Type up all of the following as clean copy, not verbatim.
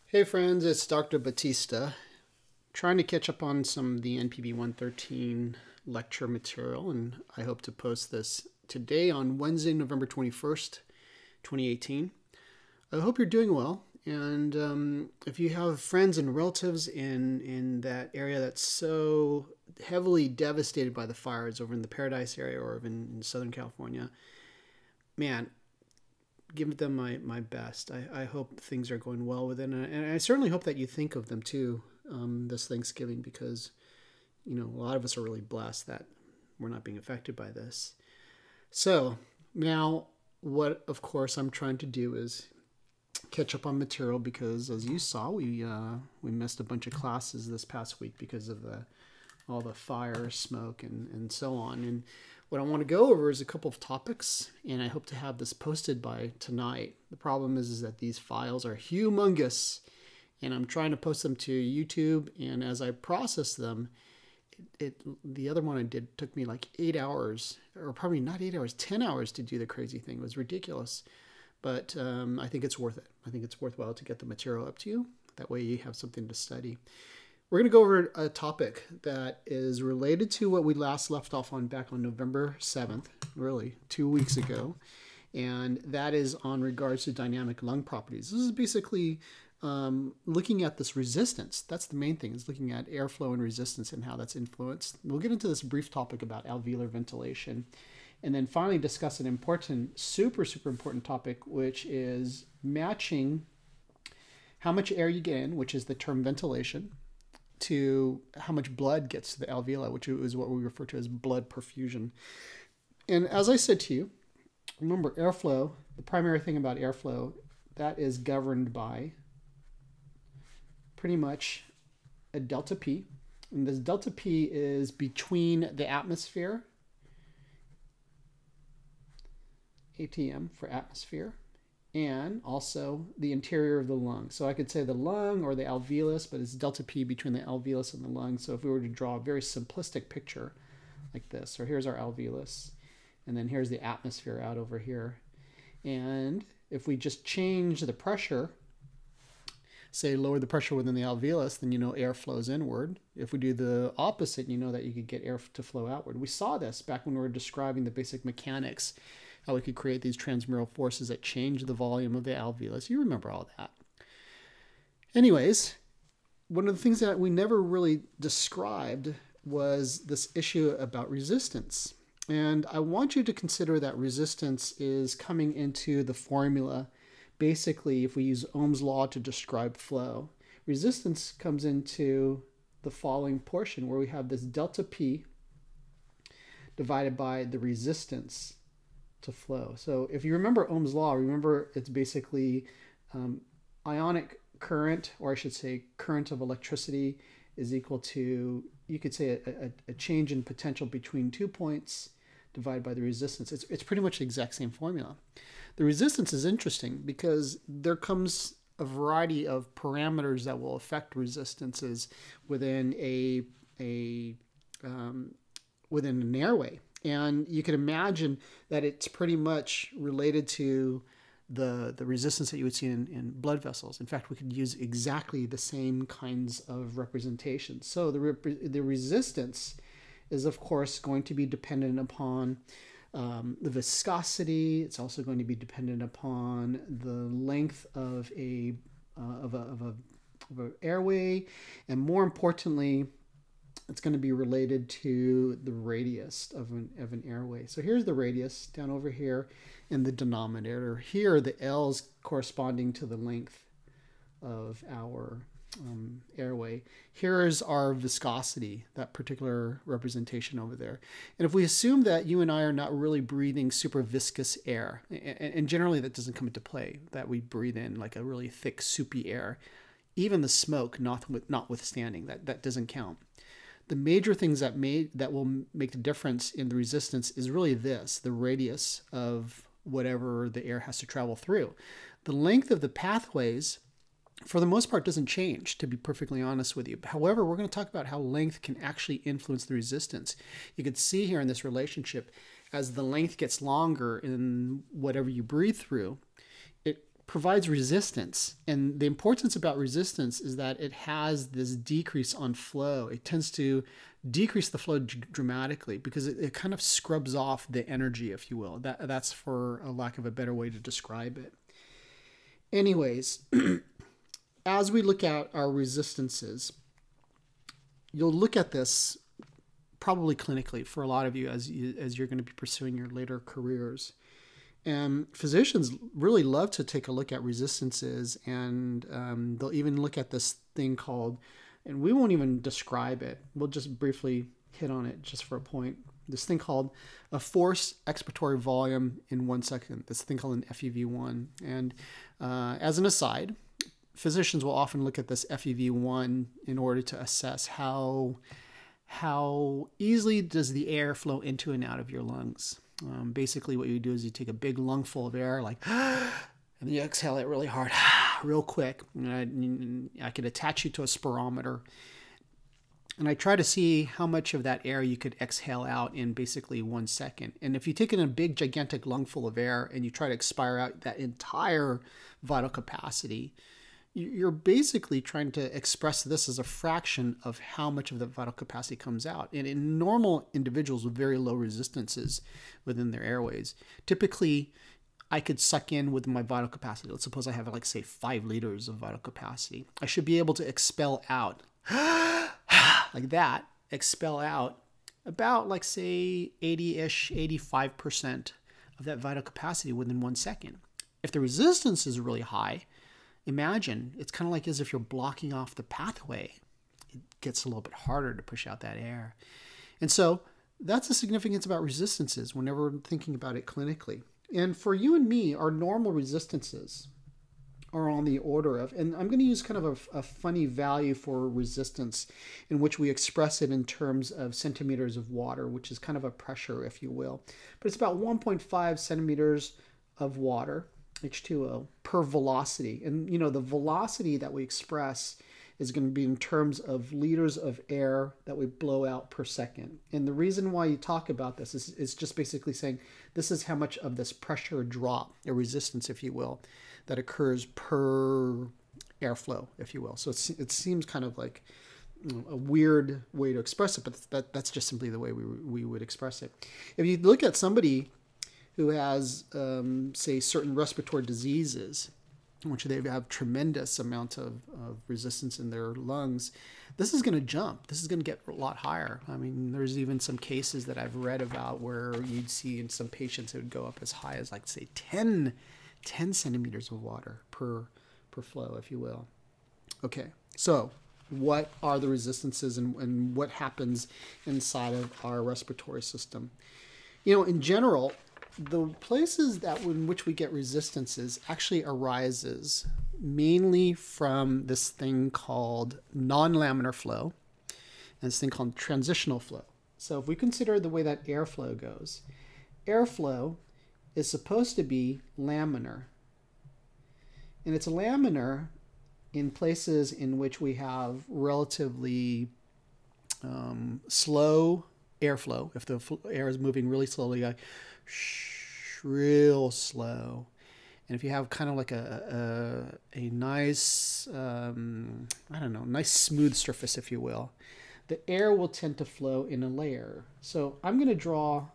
Hey friends, it's Dr. Batista, trying to catch up on some of the NPB 113 lecture material, and I hope to post this today on Wednesday, November 21st, 2018. I hope you're doing well, and if you have friends and relatives in that area that's so heavily devastated by the fires over in the Paradise area or in Southern California, man, give them my best. I hope things are going well with it, and I certainly hope that you think of them too this Thanksgiving, because a lot of us are really blessed that we're not being affected by this. So now, what of course I'm trying to do is catch up on material, because as you saw, we missed a bunch of classes this past week because of all the fire, smoke, and so on. And what I want to go over is a couple of topics, and I hope to have this posted by tonight. The problem is that these files are humongous, and I'm trying to post them to YouTube, and as I process them, the other one I did took me like 8 hours, or probably not 8 hours, 10 hours to do the crazy thing. It was ridiculous. But I think it's worth it. I think it's worthwhile to get the material up to you. That way you have something to study. We're going to go over a topic that is related to what we last left off on back on November 7th, really 2 weeks ago. And that is on regards to dynamic lung properties. This is basically looking at this resistance. That's the main thing, is looking at airflow and resistance and how that's influenced. We'll get into this brief topic about alveolar ventilation. And then finally discuss an important, super important topic, which is matching how much air you get in, which is the term ventilation, to how much blood gets to the alveoli, which is what we refer to as blood perfusion. And as I said to you, remember airflow, the primary thing about airflow, that is governed by pretty much a delta P. And this delta P is between the atmosphere, ATM for atmosphere, and also the interior of the lung. So I could say the lung or the alveolus, but it's delta P between the alveolus and the lung. So if we were to draw a very simplistic picture like this, so here's our alveolus, and then here's the atmosphere out over here. And if we just change the pressure, say lower the pressure within the alveolus, then air flows inward. If we do the opposite, that you could get air to flow outward. We saw this back when we were describing the basic mechanics, how we could create these transmural forces that change the volume of the alveolus. You remember all that. Anyways, one of the things that we never really described was this issue about resistance. And I want you to consider that resistance is coming into the formula. Basically, if we use Ohm's law to describe flow, resistance comes into the following portion where we have this delta P divided by the resistance to flow. So if you remember Ohm's law, remember it's basically ionic current, or I should say current of electricity, is equal to, you could say, a change in potential between 2 points divided by the resistance. It's pretty much the exact same formula. The resistance is interesting because there comes a variety of parameters that will affect resistances within within an airway. And you can imagine that it's pretty much related to the resistance that you would see in blood vessels. In fact, we could use exactly the same kinds of representations. So the resistance is, of course, going to be dependent upon the viscosity. It's also going to be dependent upon the length of an airway, and more importantly, it's going to be related to the radius of an airway. So here's the radius down over here in the denominator. Here, the L's corresponding to the length of our airway. Here is our viscosity, that particular representation over there. And if we assume that you and I are not really breathing super viscous air, and generally that doesn't come into play, that we breathe in like a really thick, soupy air, even the smoke notwithstanding, that doesn't count. The major things that will make the difference in the resistance is really this, the radius of whatever the air has to travel through. The length of the pathways, for the most part, doesn't change, to be perfectly honest with you. However, we're going to talk about how length can actually influence the resistance. You can see here in this relationship, as the length gets longer in whatever you breathe through, it provides resistance. And the importance about resistance is that it has this decrease on flow. It tends to decrease the flow dramatically because it kind of scrubs off the energy, if you will. That's for a lack of a better way to describe it. Anyways, as we look at our resistances, you'll look at this probably clinically for a lot of you as you're going to be pursuing your later careers. And physicians really love to take a look at resistances, and they'll even look at this thing called, and we won't even describe it, we'll just briefly hit on it just for a point, this thing called a force expiratory volume in 1 second, this thing called an FEV1. And as an aside, physicians will often look at this FEV1 in order to assess how easily does the air flow into and out of your lungs. Basically what you do is you take a big lungful of air, like, and then you exhale it really hard, real quick. And I could attach you to a spirometer, and I try to see how much of that air you could exhale out in basically 1 second. And if you take in a big, gigantic lungful of air and you try to expire out that entire vital capacity, you're basically trying to express this as a fraction of how much of the vital capacity comes out. And in normal individuals with very low resistances within their airways, typically I could suck in with my vital capacity. Let's suppose I have, like, say, 5 liters of vital capacity. I should be able to expel out, like that, expel out about, like, say, 80-ish, 85% of that vital capacity within 1 second. If the resistance is really high, imagine, it's kind of like as if you're blocking off the pathway. It gets a little bit harder to push out that air. And so that's the significance about resistances whenever we're thinking about it clinically. And for you and me, our normal resistances are on the order of, and I'm going to use kind of a funny value for resistance in which we express it in terms of centimeters of water, which is kind of a pressure, if you will. But it's about 1.5 centimeters of water, H2O, per velocity. And, you know, the velocity that we express is going to be in terms of liters of air that we blow out per second. And the reason why you talk about this is just basically saying this is how much of this pressure drop, or resistance, if you will, that occurs per airflow, if you will. So it seems kind of like a weird way to express it, but that's just simply the way we would express it. If you look at somebody who has, say, certain respiratory diseases, in which they have tremendous amount of resistance in their lungs, this is going to jump. This is going to get a lot higher. I mean, there's even some cases that I've read about where you'd see in some patients it would go up as high as, like, say, 10 centimeters of water per flow, if you will. Okay, so what are the resistances and what happens inside of our respiratory system? You know, in general, the places in which we get resistances actually arises mainly from this thing called non-laminar flow and this thing called transitional flow. So if we consider the way that airflow goes, airflow is supposed to be laminar. And it's laminar in places in which we have relatively slow airflow. If the air is moving really slowly, like real slow. And if you have kind of like a nice, I don't know, nice smooth surface, if you will, the air will tend to flow in a layer. So I'm going to draw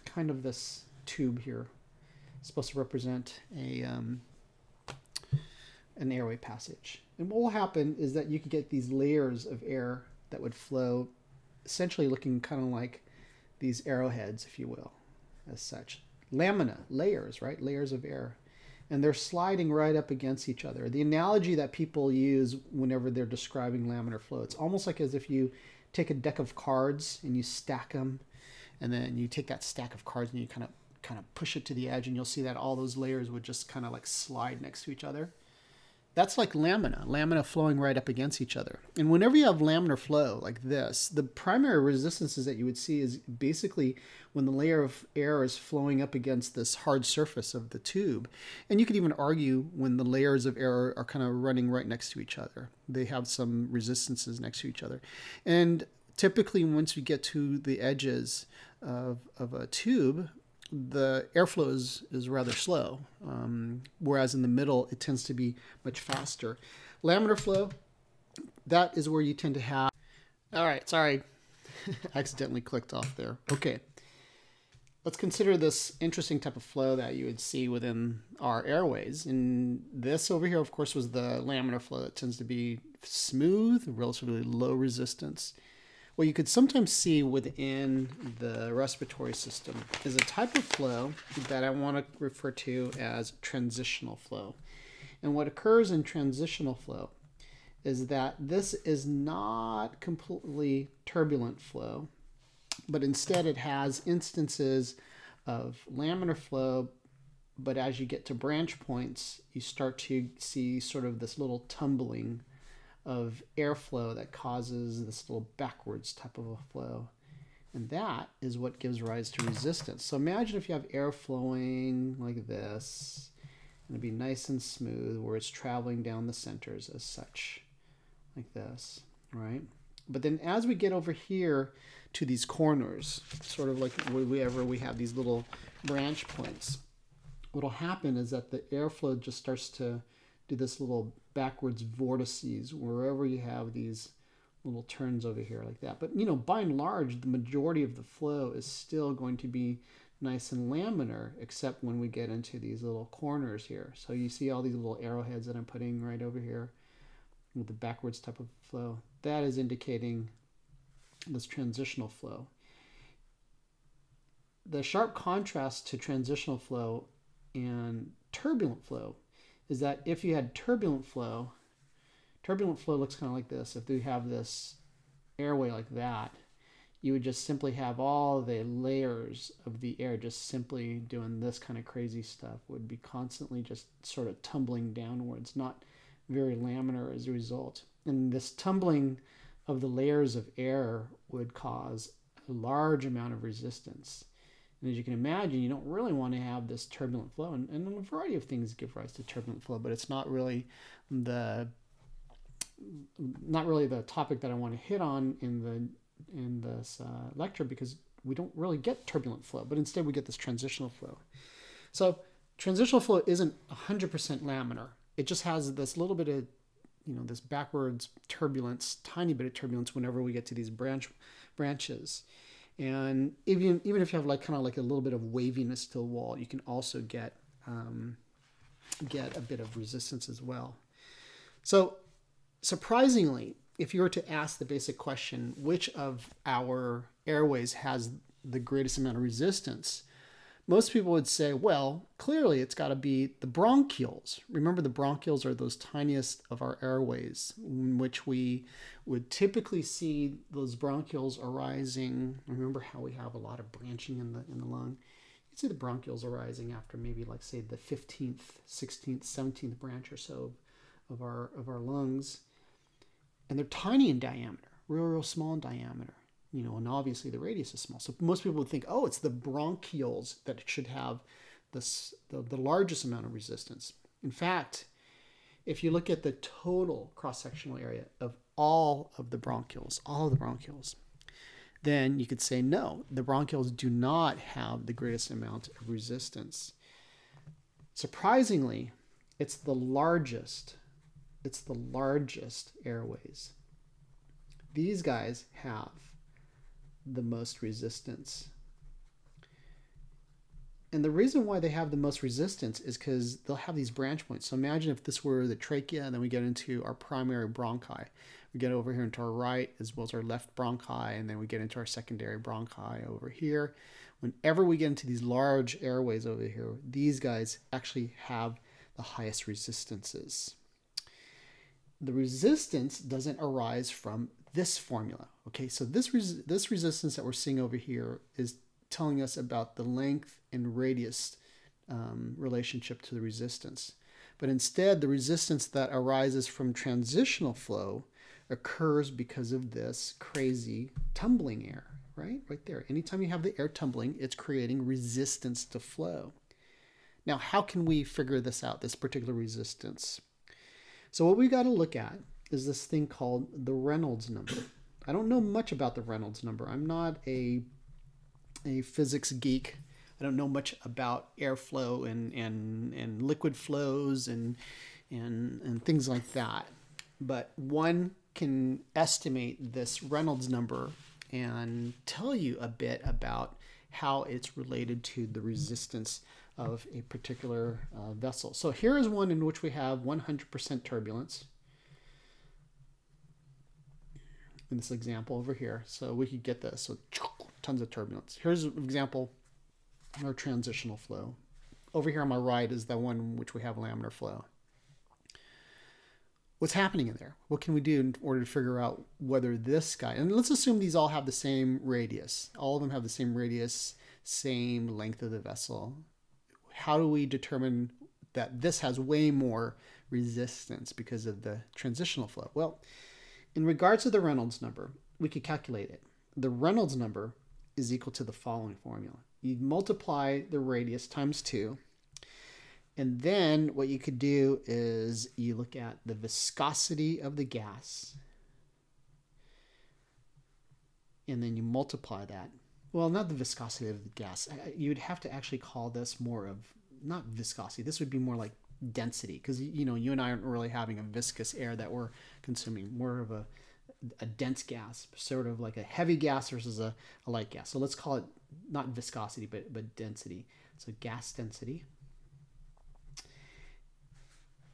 kind of this tube here. It's supposed to represent an airway passage. And what will happen is that you could get these layers of air that would flow, essentially looking kind of like these arrowheads, if you will, as such. Lamina, layers, right? Layers of air. And they're sliding right up against each other. The analogy that people use whenever they're describing laminar flow, it's almost like as if you take a deck of cards and you stack them, and then you take that stack of cards and you kind of push it to the edge, and you'll see that all those layers would just kind of like slide next to each other. That's like lamina flowing right up against each other. And whenever you have laminar flow like this, the primary resistances that you would see is basically when the layer of air is flowing up against this hard surface of the tube. And you could even argue when the layers of air are kind of running right next to each other. They have some resistances next to each other. And typically once we get to the edges of a tube, the airflow is rather slow, whereas in the middle it tends to be much faster. Laminar flow, that is where you tend to have... All right, sorry, accidentally clicked off there. Okay, let's consider this interesting type of flow that you would see within our airways. And this over here, of course, was the laminar flow that tends to be smooth, relatively low resistance. What you could sometimes see within the respiratory system is a type of flow that I want to refer to as transitional flow. And what occurs in transitional flow is that this is not completely turbulent flow, but instead it has instances of laminar flow, but as you get to branch points, you start to see sort of this little tumbling of airflow that causes this little backwards type of a flow. And that is what gives rise to resistance. So imagine if you have air flowing like this, and it'd be nice and smooth where it's traveling down the centers as such, like this, right? But then as we get over here to these corners, sort of like wherever we have these little branch points, what'll happen is that the airflow just starts to do this little backwards vortices wherever you have these little turns over here like that. But, you know, by and large, the majority of the flow is still going to be nice and laminar, except when we get into these little corners here. So you see all these little arrowheads that I'm putting right over here with the backwards type of flow. That is indicating this transitional flow. The sharp contrast to transitional flow and turbulent flow is that if you had turbulent flow looks kind of like this. If you have this airway like that, you would just simply have all the layers of the air just simply doing this kind of crazy stuff, would be constantly just sort of tumbling downwards, not very laminar as a result. And this tumbling of the layers of air would cause a large amount of resistance. And as you can imagine, you don't really want to have this turbulent flow. And a variety of things give rise to turbulent flow, but it's not really the topic that I want to hit on in this lecture, because we don't really get turbulent flow, but instead we get this transitional flow. So transitional flow isn't 100% laminar. It just has this little bit of, you know, this backwards turbulence, tiny bit of turbulence whenever we get to these branches. And even if you have like kind of like a little bit of waviness to the wall, you can also get a bit of resistance as well. So surprisingly, if you were to ask the basic question, which of our airways has the greatest amount of resistance, most people would say, well, clearly it's got to be the bronchioles. Remember, the bronchioles are those tiniest of our airways, in which we would typically see those bronchioles arising. Remember how we have a lot of branching in the lung? You'd see the bronchioles arising after maybe, like, say, the 15th, 16th, 17th branch or so of our lungs. And they're tiny in diameter, real small in diameter. You know, and obviously the radius is small. So most people would think, oh, it's the bronchioles that should have the largest amount of resistance. In fact, if you look at the total cross-sectional area of all of the bronchioles, then you could say, no, the bronchioles do not have the greatest amount of resistance. Surprisingly, it's the largest airways. These guys have the most resistance. And the reason why they have the most resistance is because they'll have these branch points. So imagine if this were the trachea, and then we get into our primary bronchi. We get over here into our right as well as our left bronchi, and then we get into our secondary bronchi over here. Whenever we get into these large airways over here, these guys actually have the highest resistances. The resistance doesn't arise from this formula. Okay, so this resistance that we're seeing over here is telling us about the length and radius relationship to the resistance. But instead, the resistance that arises from transitional flow occurs because of this crazy tumbling air, right? Right there. Anytime you have the air tumbling, it's creating resistance to flow. Now, how can we figure this out, this particular resistance? So what we got to look at is this thing called the Reynolds number. I don't know much about the Reynolds number. I'm not a physics geek. I don't know much about airflow and liquid flows and things like that. But one can estimate this Reynolds number and tell you a bit about how it's related to the resistance of a particular vessel. So here is one in which we have 100% turbulence. In this example over here. So we could get this. So tons of turbulence. Here's an example of our transitional flow. Over here on my right is the one in which we have laminar flow. What's happening in there? What can we do in order to figure out whether this guy, and let's assume these all have the same radius. All of them have the same radius, same length of the vessel. How do we determine that this has way more resistance because of the transitional flow? Well, in regards to the Reynolds number, we could calculate it. The Reynolds number is equal to the following formula. You multiply the radius times 2, and then what you could do is you look at the viscosity of the gas, and then you multiply that. Well, not the viscosity of the gas. You'd have to actually call this more of, not viscosity, this would be more like density, because you and I aren't really having a viscous air that we're consuming, more of a dense gas, sort of like a heavy gas versus a light gas. So let's call it not viscosity but density. So gas density,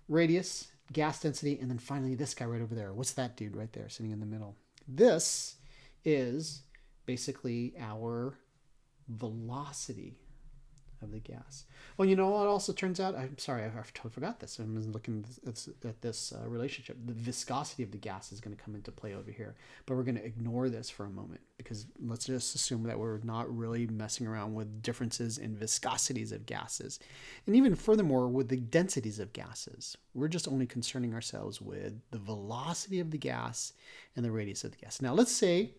radius, gas density, and then finally this guy right over there. What's that dude right there sitting in the middle? This is basically our velocity of the gas. Well, you know what also turns out? I'm sorry, I totally forgot this. I'm looking at this relationship. The viscosity of the gas is going to come into play over here. But we're going to ignore this for a moment because let's just assume that we're not really messing around with differences in viscosities of gases. And even furthermore, with the densities of gases. We're just only concerning ourselves with the velocity of the gas and the radius of the gas. Now, let's say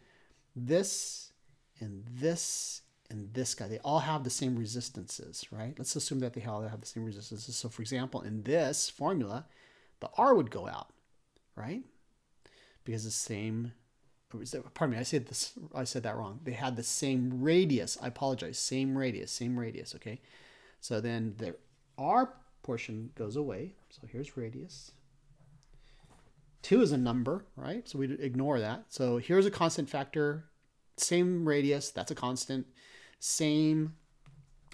this and this and this guy, they all have the same resistances, right? Let's assume that they all have the same resistances. So for example, in this formula, the R would go out, right? Because the same, pardon me, I said that wrong. They had the same radius. I apologize. Same radius, okay? So then the R portion goes away. So here's radius. 2 is a number, right? So we ignore that. So here's a constant factor. Same radius, that's a constant. Same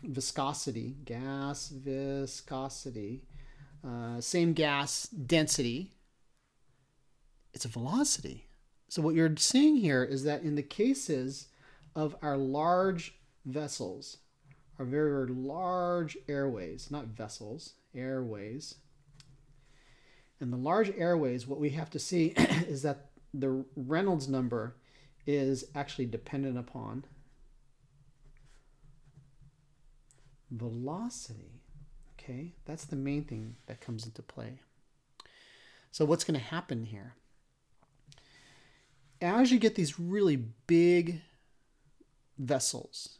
viscosity, gas viscosity, same gas density. It's a velocity. So what you're seeing here is that in the cases of our large vessels, our very, very large airways, not vessels, airways. In the large airways, what we have to see is that the Reynolds number is actually dependent upon velocity. Okay, that's the main thing that comes into play. So what's going to happen here? As you get these really big vessels,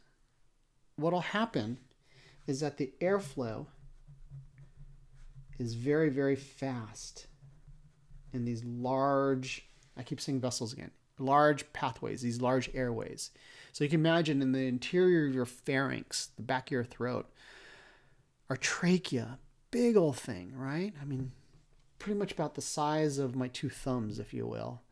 what'll happen is that the airflow is very, very fast in these large, I keep saying vessels again, large pathways, these large airways. So you can imagine in the interior of your pharynx, the back of your throat, our trachea, big old thing, right? I mean, pretty much about the size of my 2 thumbs, if you will.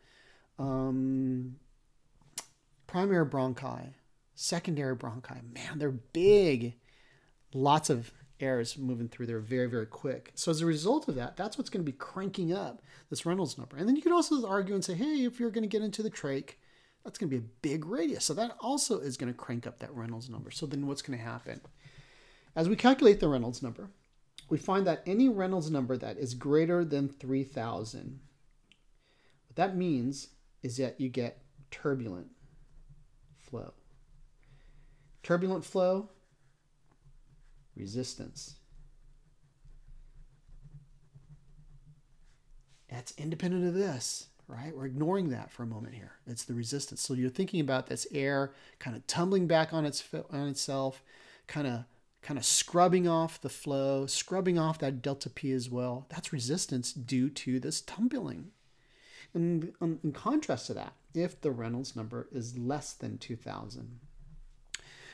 Primary bronchi, secondary bronchi, man, they're big. Lots of air is moving through there very, very quick. So as a result of that, that's what's going to be cranking up this Reynolds number. And then you could also argue and say, hey, if you're going to get into the trach, that's going to be a big radius. So that also is going to crank up that Reynolds number. So then what's going to happen? As we calculate the Reynolds number, we find that any Reynolds number that is greater than 3,000, what that means is that you get turbulent flow. Turbulent flow, resistance. That's independent of this, right? We're ignoring that for a moment here. It's the resistance. So you're thinking about this air kind of tumbling back on itself, kind of scrubbing off the flow, scrubbing off that delta P as well. That's resistance due to this tumbling. And in contrast to that, if the Reynolds number is less than 2,000,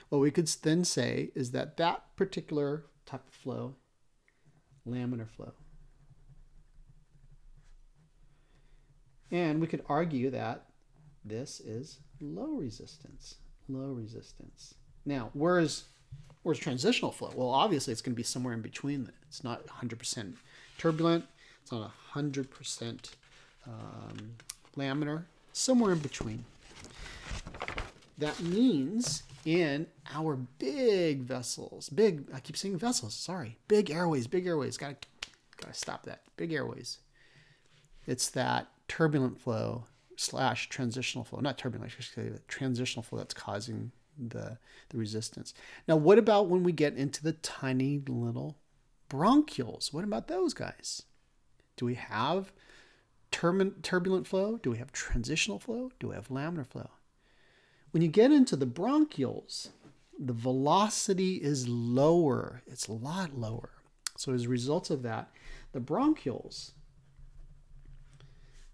what we could then say is that that particular type of flow, laminar flow. And we could argue that this is low resistance, low resistance. Now, where's transitional flow? Well, obviously it's going to be somewhere in between. It's not 100% turbulent. It's not 100% laminar. Somewhere in between. That means in our big vessels, I keep saying vessels, sorry, big airways, gotta stop that, big airways. It's that turbulent flow / transitional flow, not turbulent, I should say, the transitional flow that's causing the resistance. Now, what about when we get into the tiny little bronchioles? What about those guys? Do we have turbulent flow? Do we have transitional flow? Do we have laminar flow? When you get into the bronchioles, the velocity is lower. It's a lot lower. So as a result of that, the bronchioles,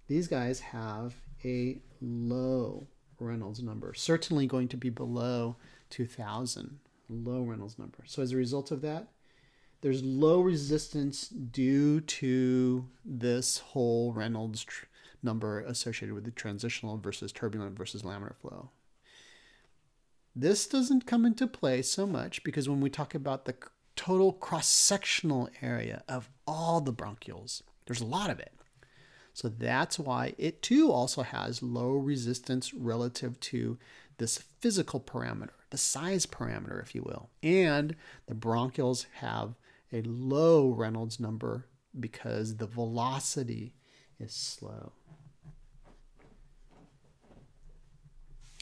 these guys have a low Reynolds number, certainly going to be below 2000, low Reynolds number. So as a result of that, there's low resistance due to this whole Reynolds number associated with the transitional versus turbulent versus laminar flow. This doesn't come into play so much because when we talk about the total cross-sectional area of all the bronchioles, there's a lot of it. So that's why it too also has low resistance relative to this physical parameter, the size parameter, if you will. And the bronchioles have a low Reynolds number because the velocity is slow.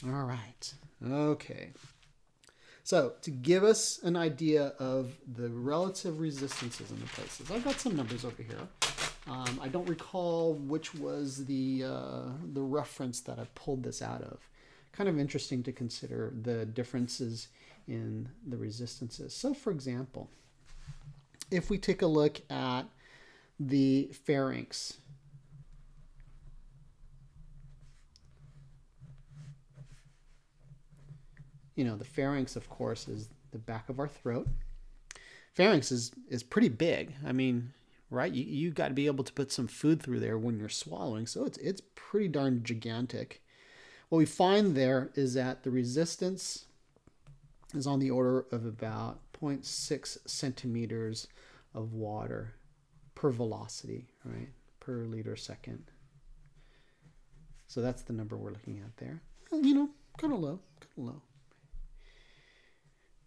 All right. Okay. So to give us an idea of the relative resistances in the places, I've got some numbers over here. I don't recall which was the reference that I pulled this out of. Kind of interesting to consider the differences in the resistances. So for example, if we take a look at the pharynx, you know, the pharynx, of course, is the back of our throat. Pharynx is pretty big. I mean, right? You got to be able to put some food through there when you're swallowing. So it's pretty darn gigantic. What we find there is that the resistance is on the order of about 0.6 centimeters of water per velocity, right? Per liter second. So that's the number we're looking at there. You know, kind of low, kind of low.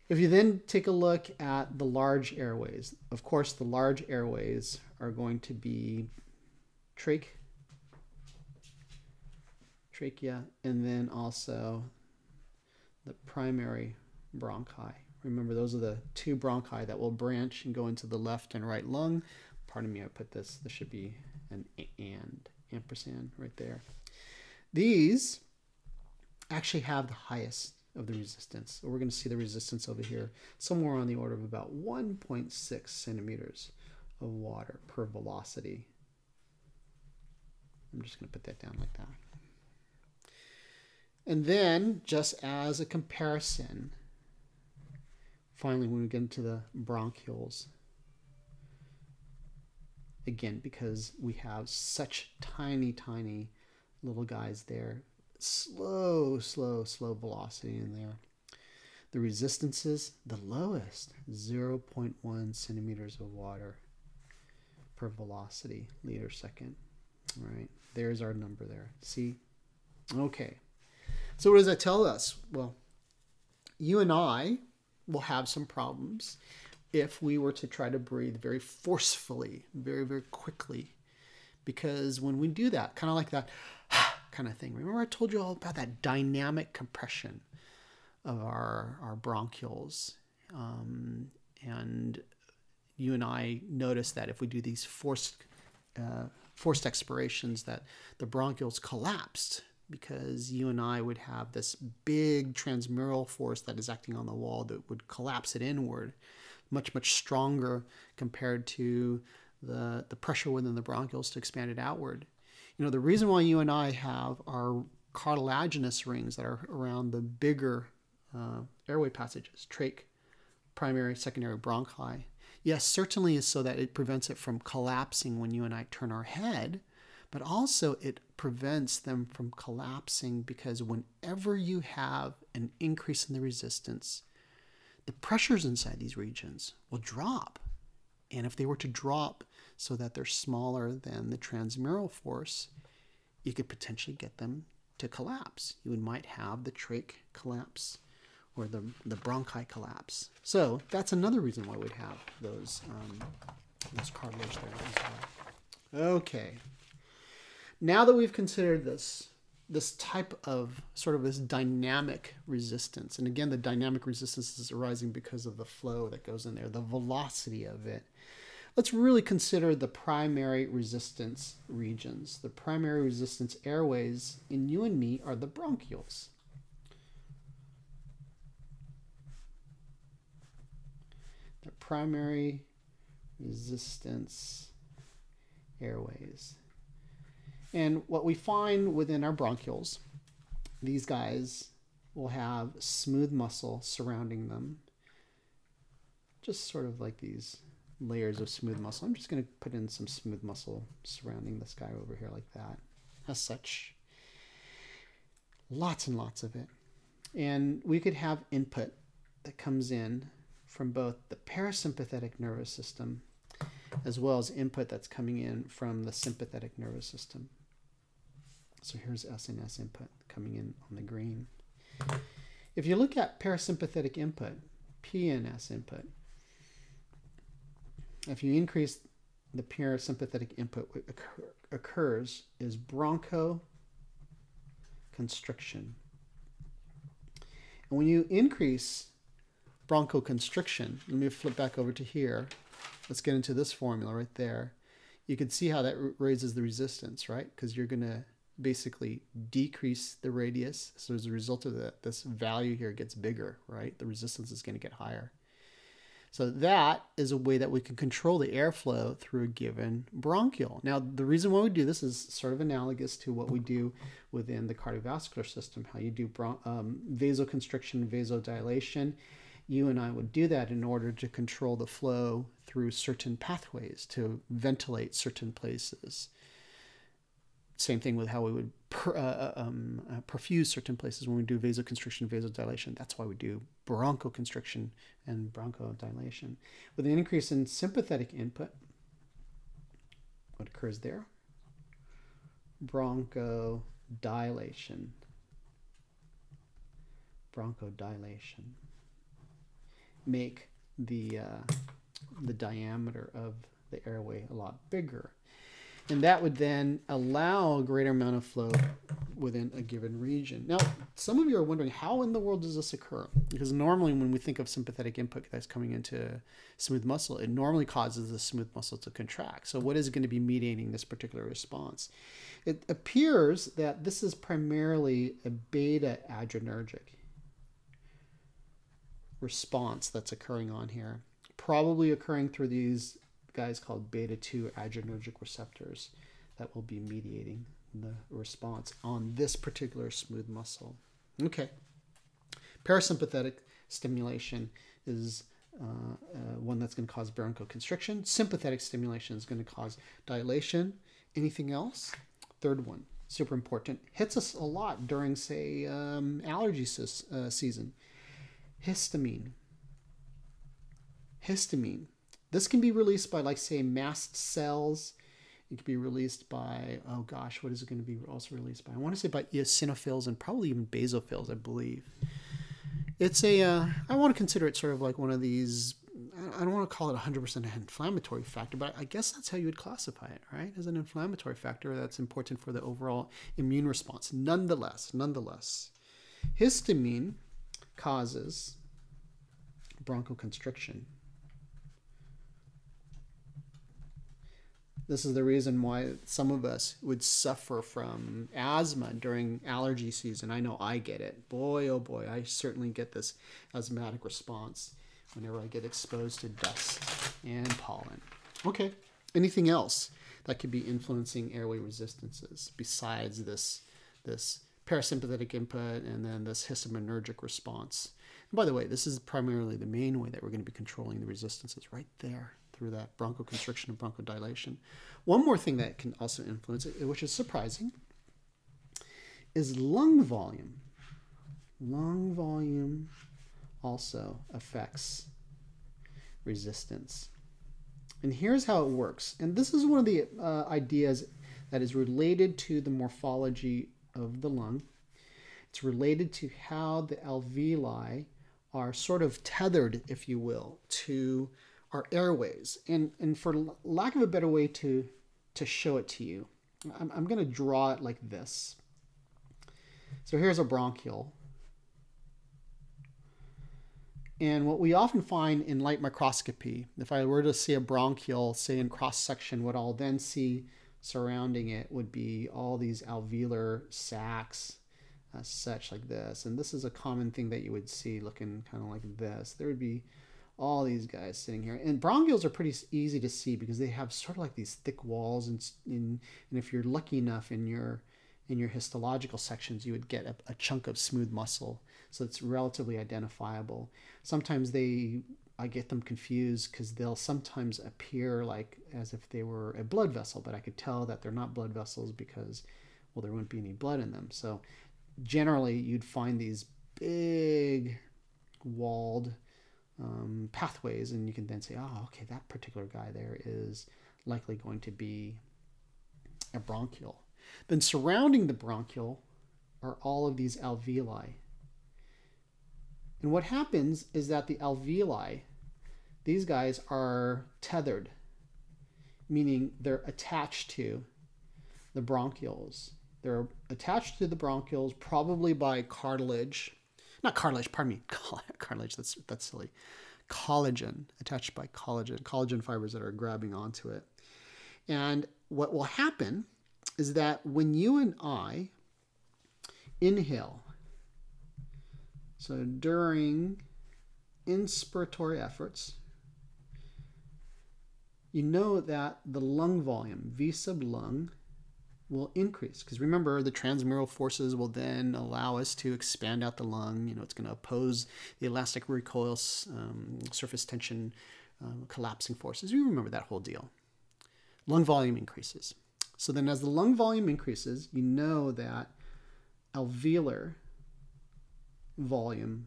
If you then take a look at the large airways, of course, the large airways are going to be trachea, and then also the primary bronchi. Remember, those are the two bronchi that will branch and go into the left and right lung. Pardon me, I put this should be an ampersand right there. These actually have the highest of the resistance. So we're going to see the resistance over here somewhere on the order of about 1.6 centimeters of water per velocity. I'm just going to put that down like that. And then, just as a comparison, finally when we get into the bronchioles, again, because we have such tiny little guys there, slow velocity in there. The resistances, the lowest, 0.1 centimeters of water per velocity, liter second. All right, there's our number there. See? Okay. So what does that tell us? Well, you and I will have some problems if we were to try to breathe very forcefully, very quickly. Because when we do that, kind of like that kind of thing. Remember I told you all about that dynamic compression of our bronchioles. And you and I noticed that if we do these forced expirations, that the bronchioles collapsed because you and I would have this big transmural force that is acting on the wall that would collapse it inward, much stronger compared to the pressure within the bronchioles to expand it outward. You know, the reason why you and I have our cartilaginous rings that are around the bigger airway passages, trach, primary, secondary bronchi. Yes, certainly is so that it prevents it from collapsing when you and I turn our head, but also it prevents them from collapsing because whenever you have an increase in the resistance, the pressures inside these regions will drop. And if they were to drop so that they're smaller than the transmural force, you could potentially get them to collapse. You might have the trach collapse or the bronchi collapse. So that's another reason why we'd have those cartilage there as well. Okay. Now that we've considered this type of sort of this dynamic resistance, and again, the dynamic resistance is arising because of the flow that goes in there, the velocity of it. Let's really consider the primary resistance regions. The primary resistance airways in you and me are the bronchioles. The primary resistance airways. And what we find within our bronchioles, these guys will have smooth muscle surrounding them. Just sort of like these layers of smooth muscle. I'm just going to put in some smooth muscle surrounding this guy over here like that. As such, lots and lots of it. And we could have input that comes in from both the parasympathetic nervous system as well as input that's coming in from the sympathetic nervous system. So here's SNS input coming in on the green. If you look at parasympathetic input, PNS input, if you increase the parasympathetic input, what occurs is bronchoconstriction. And when you increase bronchoconstriction, let me flip back over to here. Let's get into this formula right there. You can see how that raises the resistance, right? Because you're going to basically decrease the radius. So as a result of that, this value here gets bigger, right? The resistance is going to get higher. So that is a way that we can control the airflow through a given bronchiole. Now, the reason why we do this is sort of analogous to what we do within the cardiovascular system, how you do vasoconstriction, vasodilation. You and I would do that in order to control the flow through certain pathways, to ventilate certain places. Same thing with how we would perfuse certain places when we do vasoconstriction, vasodilation. That's why we do bronchoconstriction and bronchodilation. With an increase in sympathetic input, what occurs there? Bronchodilation. Bronchodilation. Make the diameter of the airway a lot bigger. And that would then allow a greater amount of flow within a given region. Now, some of you are wondering, how in the world does this occur? Because normally when we think of sympathetic input that's coming into smooth muscle, it normally causes the smooth muscle to contract. So what is going to be mediating this particular response? It appears that this is primarily a beta adrenergic response that's occurring on here, probably occurring through these guys called beta-2 adrenergic receptors that will be mediating the response on this particular smooth muscle. Okay. Parasympathetic stimulation is one that's going to cause bronchoconstriction. Sympathetic stimulation is going to cause dilation. Anything else? Third one, super important, hits us a lot during, say, allergy season. Histamine. Histamine. This can be released by, like, say, mast cells. It can be released by, oh gosh, what is it going to be also released by? I want to say by eosinophils and probably even basophils, I believe. It's a, I want to consider it sort of like one of these, I don't want to call it 100% an inflammatory factor, but I guess that's how you would classify it, right? As an inflammatory factor that's important for the overall immune response. Nonetheless, histamine causes bronchoconstriction. This is the reason why some of us would suffer from asthma during allergy season. I know I get it. Boy, oh boy, I certainly get this asthmatic response whenever I get exposed to dust and pollen. Okay, anything else that could be influencing airway resistances besides this parasympathetic input and then this histaminergic response? And by the way, this is primarily the main way that we're going to be controlling the resistances right there through that bronchoconstriction and bronchodilation. One more thing that can also influence it, which is surprising, is lung volume. Lung volume also affects resistance. And here's how it works. And this is one of the ideas that is related to the morphology of the lung. It's related to how the alveoli are sort of tethered, if you will, to our airways. And for lack of a better way to show it to you, I'm going to draw it like this. So here's a bronchiole. And what we often find in light microscopy, if I were to see a bronchiole, say in cross-section, what I'll then see surrounding it would be all these alveolar sacs, such like this. And this is a common thing that you would see looking kind of like this. There would be all these guys sitting here. And bronchioles are pretty easy to see because they have sort of like these thick walls. And if you're lucky enough in your histological sections, you would get a chunk of smooth muscle. So it's relatively identifiable. Sometimes I get them confused because they'll sometimes appear like as if they were a blood vessel, but I could tell that they're not blood vessels because, well, there wouldn't be any blood in them. So generally you'd find these big walled pathways, and you can then say, oh, okay, that particular guy there is likely going to be a bronchiole. Then surrounding the bronchiole are all of these alveoli. And what happens is that the alveoli, these guys are tethered, meaning they're attached to the bronchioles. They're attached to the bronchioles probably by cartilage. Not cartilage, pardon me, cartilage, that's silly. Collagen, attached by collagen fibers that are grabbing onto it. And what will happen is that when you and I inhale, so during inspiratory efforts, you know that the lung volume, V sub lung, will increase. Because remember, the transmural forces will then allow us to expand out the lung. It's going to oppose the elastic recoil surface tension collapsing forces. You remember that whole deal. Lung volume increases. So then as the lung volume increases, you know that alveolar volume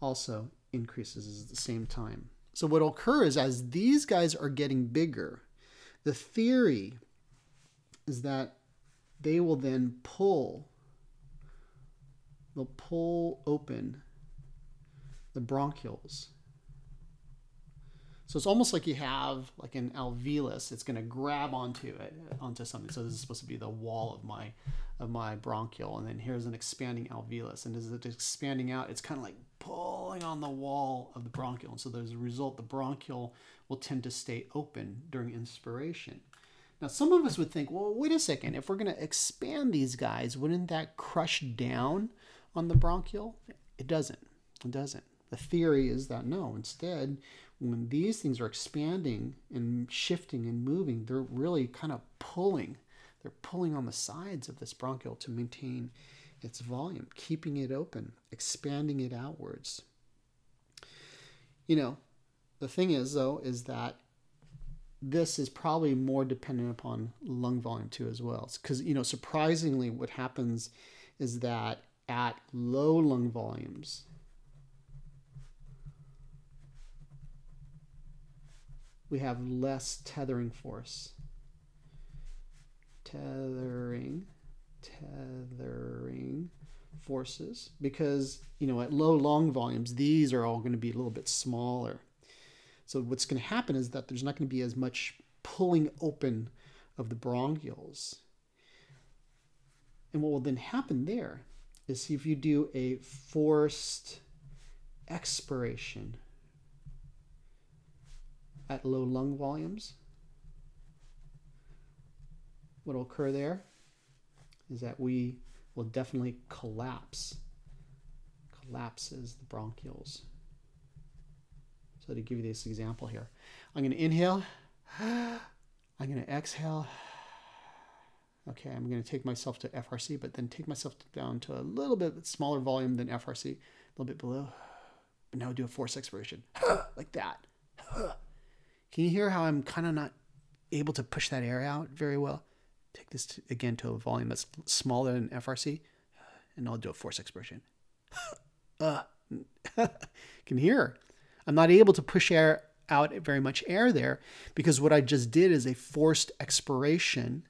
also increases at the same time. So what will occur is as these guys are getting bigger, the theory is that they will then they'll pull open the bronchioles. So it's almost like you have like an alveolus. It's going to grab onto something. So this is supposed to be the wall of my bronchiole, and then here's an expanding alveolus. And as it's expanding out, it's kind of like pulling on the wall of the bronchiole. And so as a result, the bronchiole will tend to stay open during inspiration. Now, some of us would think, well, wait a second. If we're going to expand these guys, wouldn't that crush down on the bronchiole? It doesn't. It doesn't. The theory is that no, instead, when these things are expanding and shifting and moving, they're really kind of pulling. They're pulling on the sides of this bronchiole to maintain its volume, keeping it open, expanding it outwards. The thing is, though, is that this is probably more dependent upon lung volume too as well. Because, surprisingly, what happens is that at low lung volumes, we have less tethering force. Tethering forces, because, at low lung volumes, these are all going to be a little bit smaller. So what's going to happen is that there's not going to be as much pulling open of the bronchioles. And what will then happen there is if you do a forced expiration at low lung volumes, what will occur there is that we will definitely collapses the bronchioles. So to give you this example here, I'm going to inhale, I'm going to exhale. Okay, I'm going to take myself to FRC, but then take myself down to a little bit smaller volume than FRC, little bit below. But now do a forced expiration. Like that. Can you hear how I'm kind of not able to push that air out very well? Take this again to a volume that's smaller than FRC, and I'll do a forced expiration. Can you hear? I'm not able to push air out very much air there because what I just did is a forced expiration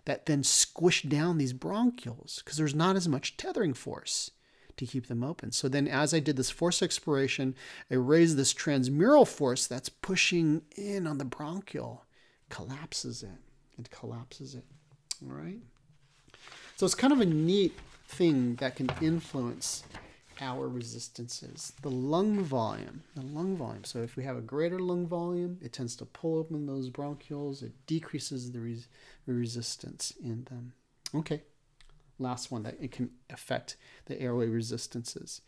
that then squished down these bronchioles because there's not as much tethering force to keep them open. So then as I did this forced expiration, I raised this transmural force that's pushing in on the bronchiole, collapses it. It collapses it. All right. So it's kind of a neat thing that can influence our resistances. The lung volume. So if we have a greater lung volume, it tends to pull open those bronchioles. It decreases the resistance in them. Okay. Last one, that it can affect the airway resistances.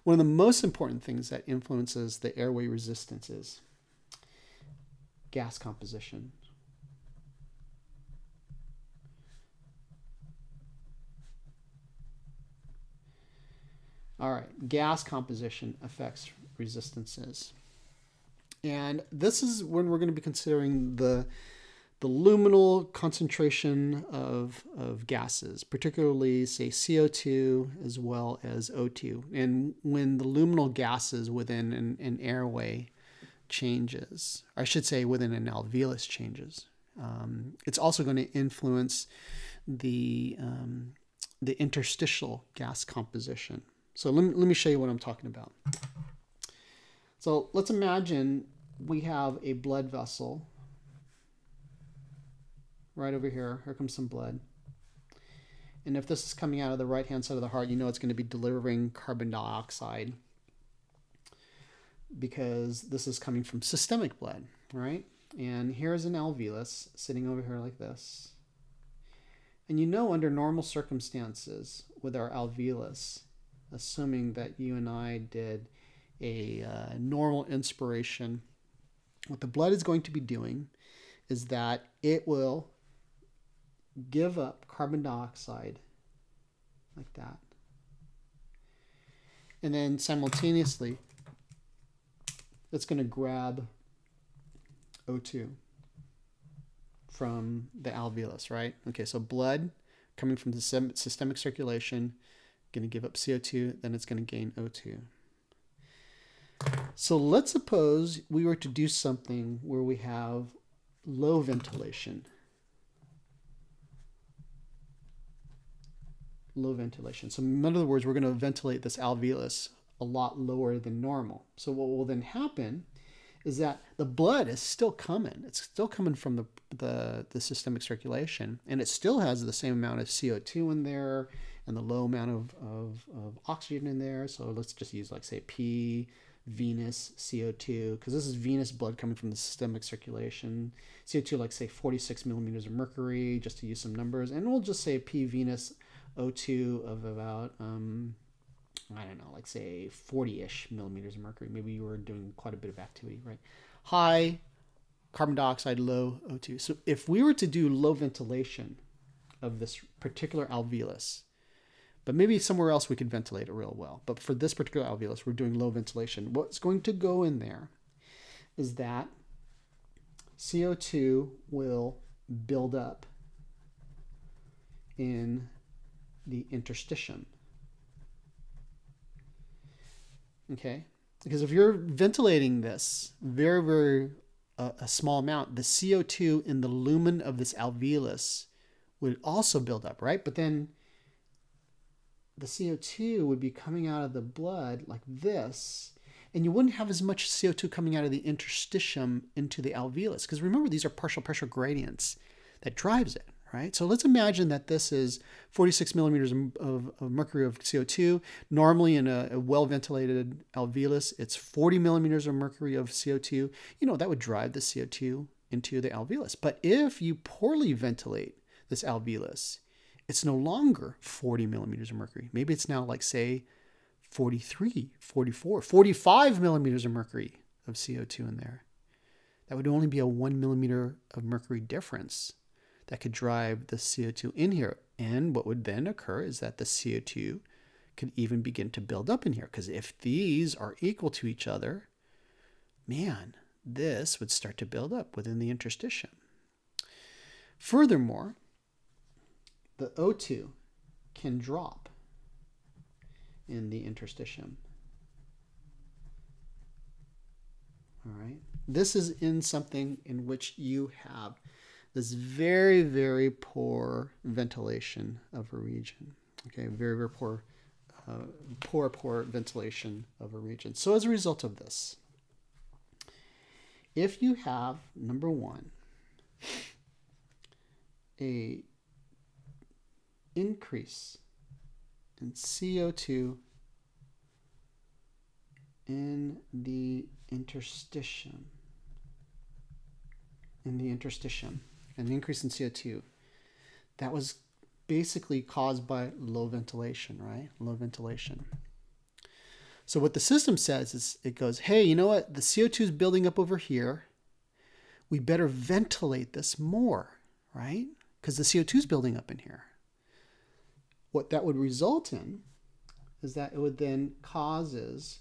One of the most important things that influences the airway resistance is gas composition. All right, gas composition affects resistances. And this is when we're going to be considering the luminal concentration of gases, particularly, say, CO2 as well as O2. And when the luminal gases within an airway changes, or I should say within an alveolus changes, it's also going to influence the interstitial gas composition. So let me show you what I'm talking about. So let's imagine we have a blood vessel right over here. Here comes some blood. And if this is coming out of the right-hand side of the heart, you know it's going to be delivering carbon dioxide because this is coming from systemic blood, right? And here's an alveolus sitting over here like this. And you know, under normal circumstances with our alveolus, assuming that you and I did a normal inspiration, what the blood is going to be doing is that it will give up carbon dioxide like that. And then simultaneously, it's going to grab O2 from the alveolus, right? Okay, so blood coming from the systemic circulation, going to give up CO2, then it's going to gain O2. So let's suppose we were to do something where we have low ventilation. Low ventilation. So in other words, we're going to ventilate this alveolus a lot lower than normal. So what will then happen is that the blood is still coming. It's still coming from the systemic circulation, and it still has the same amount of CO2 in there and the low amount of oxygen in there. So let's just use, like, say, P venous CO2, because this is venous blood coming from the systemic circulation. CO2, like, say, 46 millimeters of mercury, just to use some numbers. And we'll just say P venous O2 of about, I don't know, like, say 40-ish millimeters of mercury. Maybe you were doing quite a bit of activity, right? High carbon dioxide, low O2. So if we were to do low ventilation of this particular alveolus, but maybe somewhere else we could ventilate it real well, but for this particular alveolus, we're doing low ventilation. What's going to go in there is that CO2 will build up in the interstitium. Okay, because if you're ventilating this very a small amount, the CO2 in the lumen of this alveolus would also build up, right? But then the CO2 would be coming out of the blood like this, and you wouldn't have as much CO2 coming out of the interstitium into the alveolus, because remember, these are partial pressure gradients that drives it. Right? So let's imagine that this is 46 millimeters of mercury of CO2. Normally in a well-ventilated alveolus, it's 40 millimeters of mercury of CO2. You know, that would drive the CO2 into the alveolus. But if you poorly ventilate this alveolus, it's no longer 40 millimeters of mercury. Maybe it's now, like, say, 43, 44, 45 millimeters of mercury of CO2 in there. That would only be a 1 millimeter of mercury difference that could drive the CO2 in here. And what would then occur is that the CO2 could even begin to build up in here. Because if these are equal to each other, man, this would start to build up within the interstitium. Furthermore, the O2 can drop in the interstitium. All right. This is in something in which you have this very, very poor ventilation of a region. Okay, very, very poor, poor ventilation of a region. So as a result of this, if you have, number one, a increase in CO2 in the interstitium, an increase in CO2, that was basically caused by low ventilation, right? Low ventilation. So what the system says is it goes, hey, you know what? The CO2 is building up over here. We better ventilate this more, right? Because the CO2 is building up in here. What that would result in is that it would then causes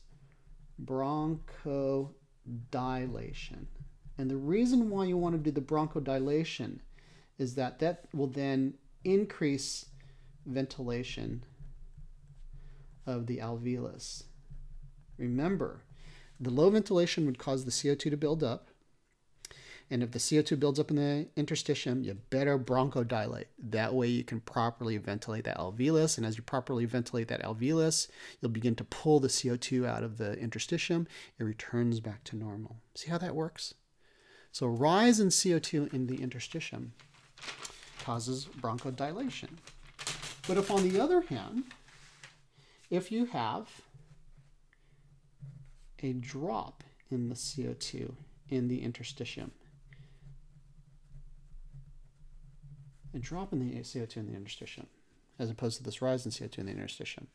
bronchodilation. And the reason why you want to do the bronchodilation is that that will then increase ventilation of the alveolus. Remember, the low ventilation would cause the CO2 to build up. And if the CO2 builds up in the interstitium, you better bronchodilate. That way you can properly ventilate that alveolus. And as you properly ventilate that alveolus, you'll begin to pull the CO2 out of the interstitium. It returns back to normal. See how that works? So rise in CO2 in the interstitium causes bronchodilation. But if on the other hand, if you have a drop in the CO2 in the interstitium, a drop in the CO2 in the interstitium, as opposed to this rise in CO2 in the interstitium.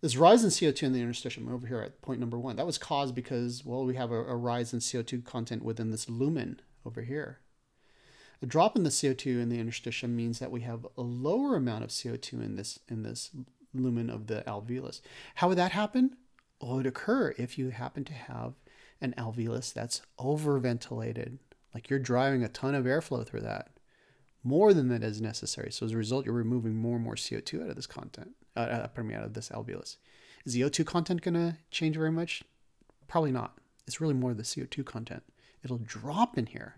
This rise in CO2 in the interstitium over here at point number 1, that was caused because, well, we have a rise in CO2 content within this lumen over here. A drop in the CO2 in the interstitium means that we have a lower amount of CO2 in this lumen of the alveolus. How would that happen? Well, it would occur if you happen to have an alveolus that's overventilated, like you're driving a ton of airflow through that, more than that is necessary. So as a result, you're removing more and more CO2 out of this content, out of this alveolus. Is the O2 content going to change very much? Probably not. It's really more the CO2 content. It'll drop in here.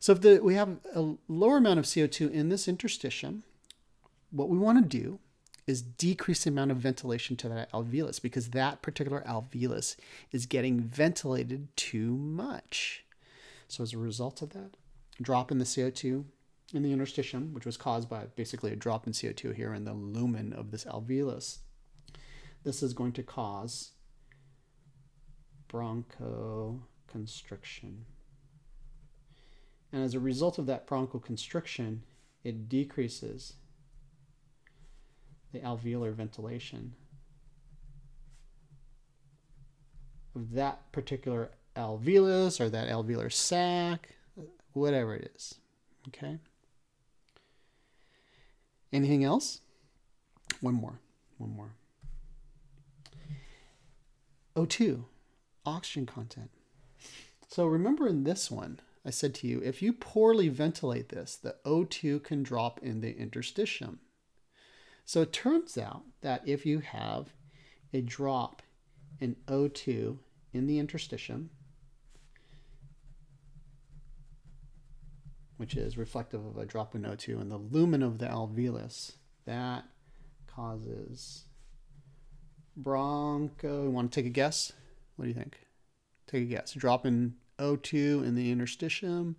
So if we have a lower amount of CO2 in this interstitium, what we want to do is decrease the amount of ventilation to that alveolus, because that particular alveolus is getting ventilated too much. So as a result of that, drop in the CO2 in the interstitium, which was caused by basically a drop in CO2 here in the lumen of this alveolus, this is going to cause bronchoconstriction. And as a result of that bronchoconstriction, it decreases the alveolar ventilation of that particular alveolus or that alveolar sac, whatever it is. Okay? Anything else? One more. O2, oxygen content. So remember in this one, I said to you, if you poorly ventilate this, the O2 can drop in the interstitium. So it turns out that if you have a drop in O2 in the interstitium, which is reflective of a drop in O2 in the lumen of the alveolus, that causes broncho. You want to take a guess? What do you think? Take a guess. Drop in O2 in the interstitium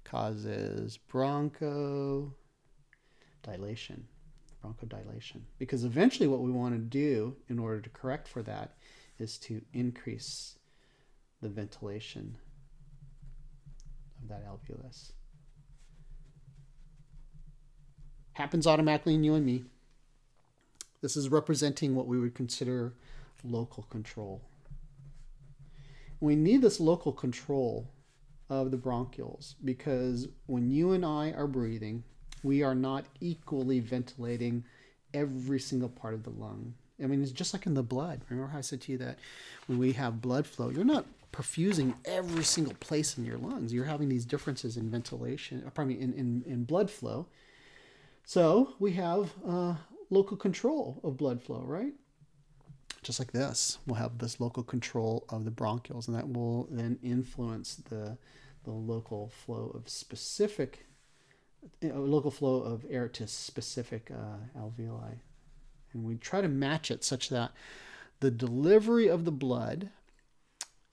causes bronchodilation. Because eventually what we want to do in order to correct for that is to increase the ventilation of that alveolus. Happens automatically in you and me. This is representing what we would consider local control. We need this local control of the bronchioles because when you and I are breathing, we are not equally ventilating every single part of the lung. I mean, it's just like in the blood. Remember how I said to you that when we have blood flow, you're not perfusing every single place in your lungs. You're having these differences in ventilation, pardon me, in blood flow. So we have local control of blood flow, right? Just like this, we'll have this local control of the bronchioles, and that will then influence the local flow of specific, local flow of air to specific alveoli. And we try to match it such that the delivery of the blood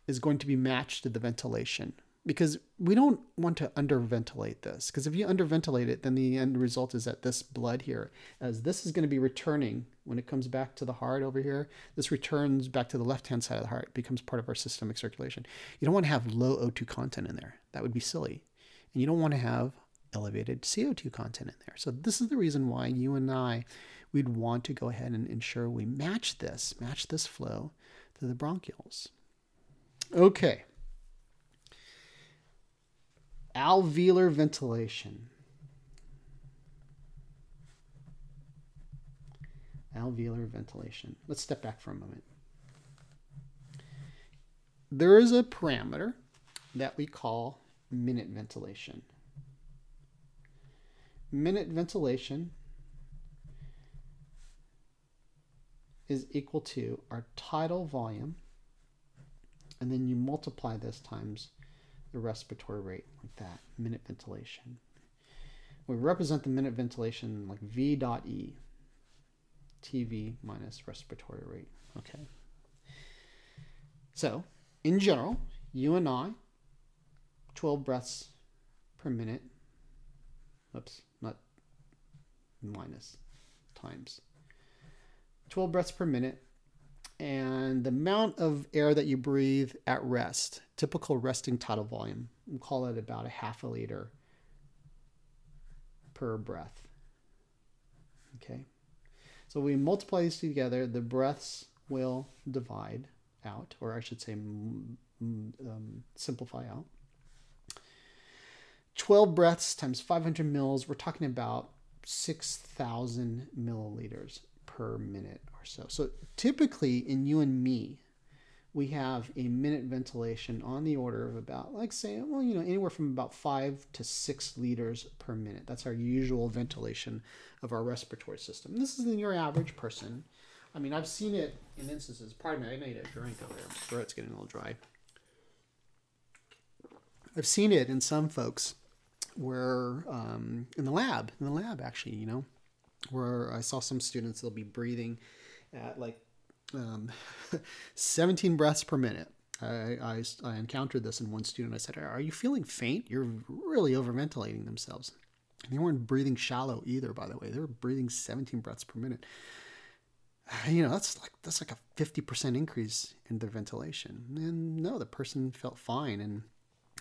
is going to be matched to the ventilation, because we don't want to underventilate this, because if you underventilate it, then the end result is that this blood here, as this is going to be returning when it comes back to the heart over here, this returns back to the left-hand side of the heart, becomes part of our systemic circulation. You don't want to have low O2 content in there. That would be silly. And you don't want to have elevated CO2 content in there. So this is the reason why you and I, we'd want to go ahead and ensure we match this flow to the bronchioles. Okay. Alveolar ventilation. Alveolar ventilation. Let's step back for a moment. There is a parameter that we call minute ventilation. Minute ventilation is equal to our tidal volume, and then you multiply this times the respiratory rate, like that, minute ventilation. We represent the minute ventilation like V dot E, TV minus respiratory rate. Okay. So, in general, you and I, 12 breaths per minute, oops, not minus, times. 12 breaths per minute, and the amount of air that you breathe at rest, typical resting tidal volume, we'll call it about a half a liter per breath. Okay, so we multiply these two together, the breaths will divide out, or I should say simplify out. 12 breaths times 500 mils, we're talking about 6,000 milliliters per minute or so. So typically in you and me, we have a minute ventilation on the order of about, like say, well, you know, anywhere from about 5 to 6 liters per minute. That's our usual ventilation of our respiratory system. This is in your average person. I mean, I've seen it in instances. Pardon me, I need a drink over here. My throat's getting a little dry. I've seen it in some folks where, in the lab actually, you know, where I saw some students, they'll be breathing at like 17 breaths per minute. I encountered this in one student. I said, "Are you feeling faint? You're really overventilating themselves." And they weren't breathing shallow either, by the way. They were breathing 17 breaths per minute. You know, that's like a 50% increase in their ventilation. And no, the person felt fine, and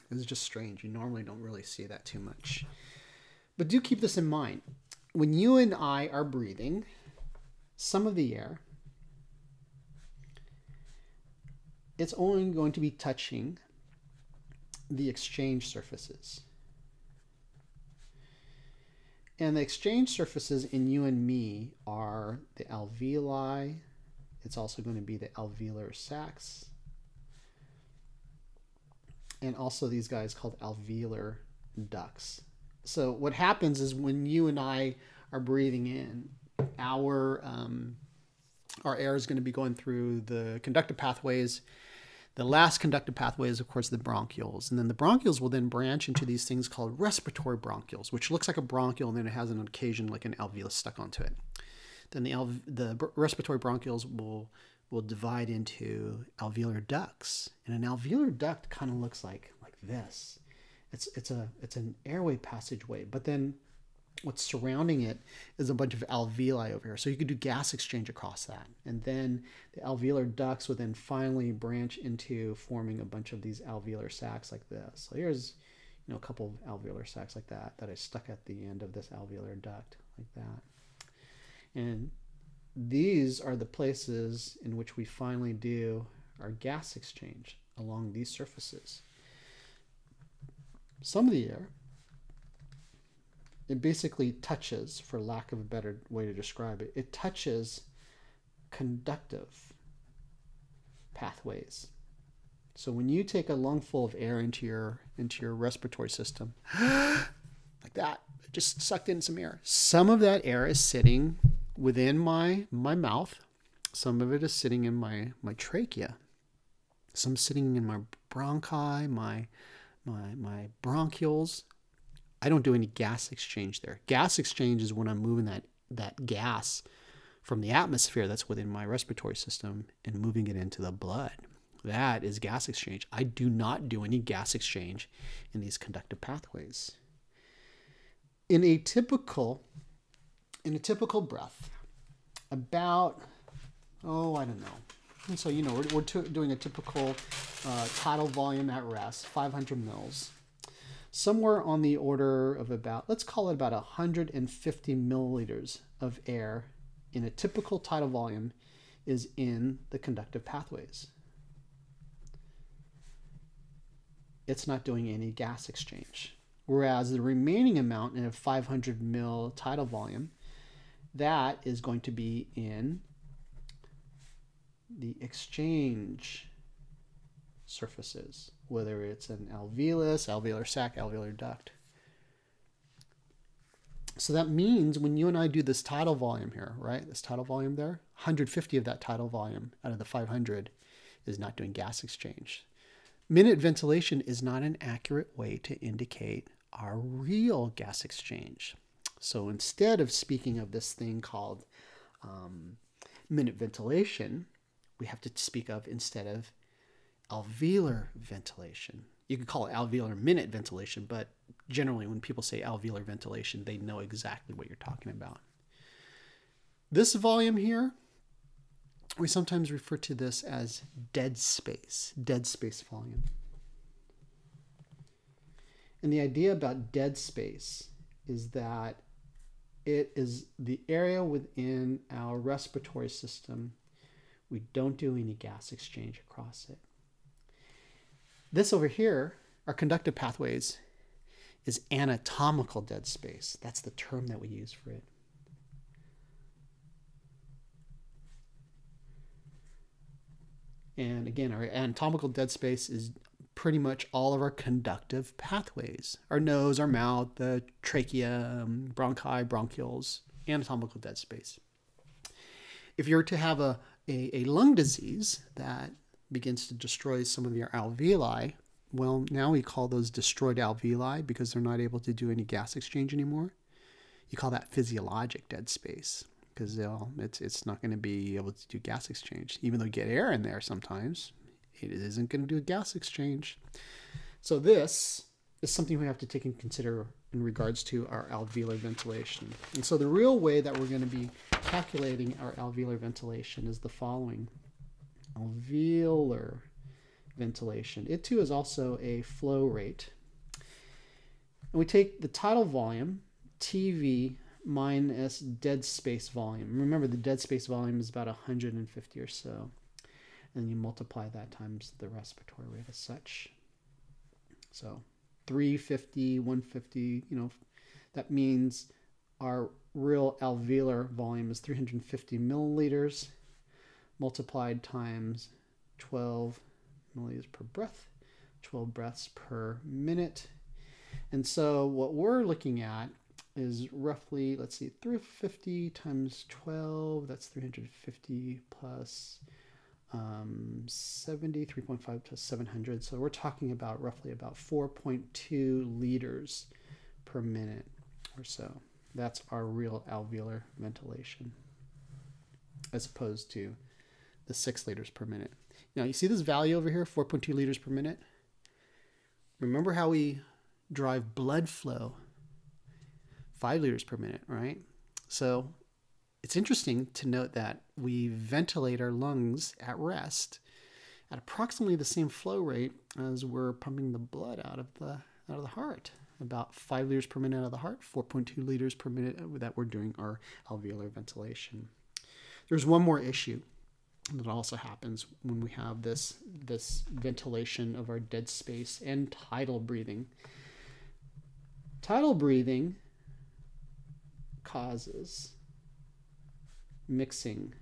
it was just strange. You normally don't really see that too much. But do keep this in mind. When you and I are breathing, some of the air, it's only going to be touching the exchange surfaces. And the exchange surfaces in you and me are the alveoli. It's also going to be the alveolar sacs. And also these guys called alveolar ducts. So what happens is when you and I are breathing in, our air is going to be going through the conductive pathways. The last conductive pathway is, of course, the bronchioles. And then the bronchioles will then branch into these things called respiratory bronchioles, which looks like a bronchiole, and then it has an occasion like an alveolus stuck onto it. Then the respiratory bronchioles will divide into alveolar ducts. And an alveolar duct kind of looks like this. It's an airway passageway, but then what's surrounding it is a bunch of alveoli over here. So you could do gas exchange across that. And then the alveolar ducts would then finally branch into forming a bunch of these alveolar sacs like this. So here's, you know, a couple of alveolar sacs like that I stuck at the end of this alveolar duct like that. And these are the places in which we finally do our gas exchange along these surfaces. Some of the air, it basically touches, for lack of a better way to describe it, it touches conductive pathways. So when you take a lungful of air into your respiratory system, like that, just sucked in some air. Some of that air is sitting within my mouth. Some of it is sitting in my trachea. Some sitting in my bronchi, my bronchioles. I don't do any gas exchange there. Gas exchange is when I'm moving that gas from the atmosphere that's within my respiratory system and moving it into the blood. That is gas exchange. I do not do any gas exchange in these conductive pathways. In a typical breath, about, I don't know. And so, we're doing a typical tidal volume at rest, 500 mils. Somewhere on the order of about, let's call it about 150 milliliters of air in a typical tidal volume is in the conductive pathways. It's not doing any gas exchange. Whereas the remaining amount in a 500 mil tidal volume, that is going to be in the exchange surfaces, whether it's an alveolus, alveolar sac, alveolar duct. So that means when you and I do this tidal volume here, right, this tidal volume there, 150 of that tidal volume out of the 500 is not doing gas exchange. Minute ventilation is not an accurate way to indicate our real gas exchange. So instead of speaking of this thing called minute ventilation, we have to speak of, instead of alveolar ventilation. You could call it alveolar minute ventilation, but generally when people say alveolar ventilation, they know exactly what you're talking about. This volume here, we sometimes refer to this as dead space volume. And the idea about dead space is that it is the area within our respiratory system. We don't do any gas exchange across it. This over here, our conductive pathways, is anatomical dead space. That's the term that we use for it. And again, our anatomical dead space is pretty much all of our conductive pathways. Our nose, our mouth, the trachea, bronchi, bronchioles, anatomical dead space. If you're to have a lung disease that begins to destroy some of your alveoli, well, now we call those destroyed alveoli because they're not able to do any gas exchange anymore. You call that physiologic dead space because it's not going to be able to do gas exchange. Even though you get air in there sometimes, it isn't going to do a gas exchange. So this is something we have to take and consider in regards to our alveolar ventilation. And so the real way that we're going to be calculating our alveolar ventilation is the following. Alveolar ventilation. It too is also a flow rate. And we take the tidal volume, TV, minus dead space volume. Remember, the dead space volume is about 150 or so. And you multiply that times the respiratory rate as such. So 350, 150, that means our real alveolar volume is 350 milliliters multiplied times 12 milliliters per breath, 12 breaths per minute. And so what we're looking at is roughly, let's see, 350 times 12, that's 350 plus 70, 3.5 to 700. So we're talking about roughly about 4.2 liters per minute or so. That's our real alveolar ventilation, as opposed to the 6 liters per minute. Now you see this value over here, 4.2 liters per minute? Remember how we drive blood flow, 5 liters per minute, right? So it's interesting to note that we ventilate our lungs at rest at approximately the same flow rate as we're pumping the blood out of the heart. About 5 liters per minute out of the heart, 4.2 liters per minute that we're doing our alveolar ventilation. There's one more issue that also happens when we have this ventilation of our dead space and tidal breathing. Tidal breathing causes mixing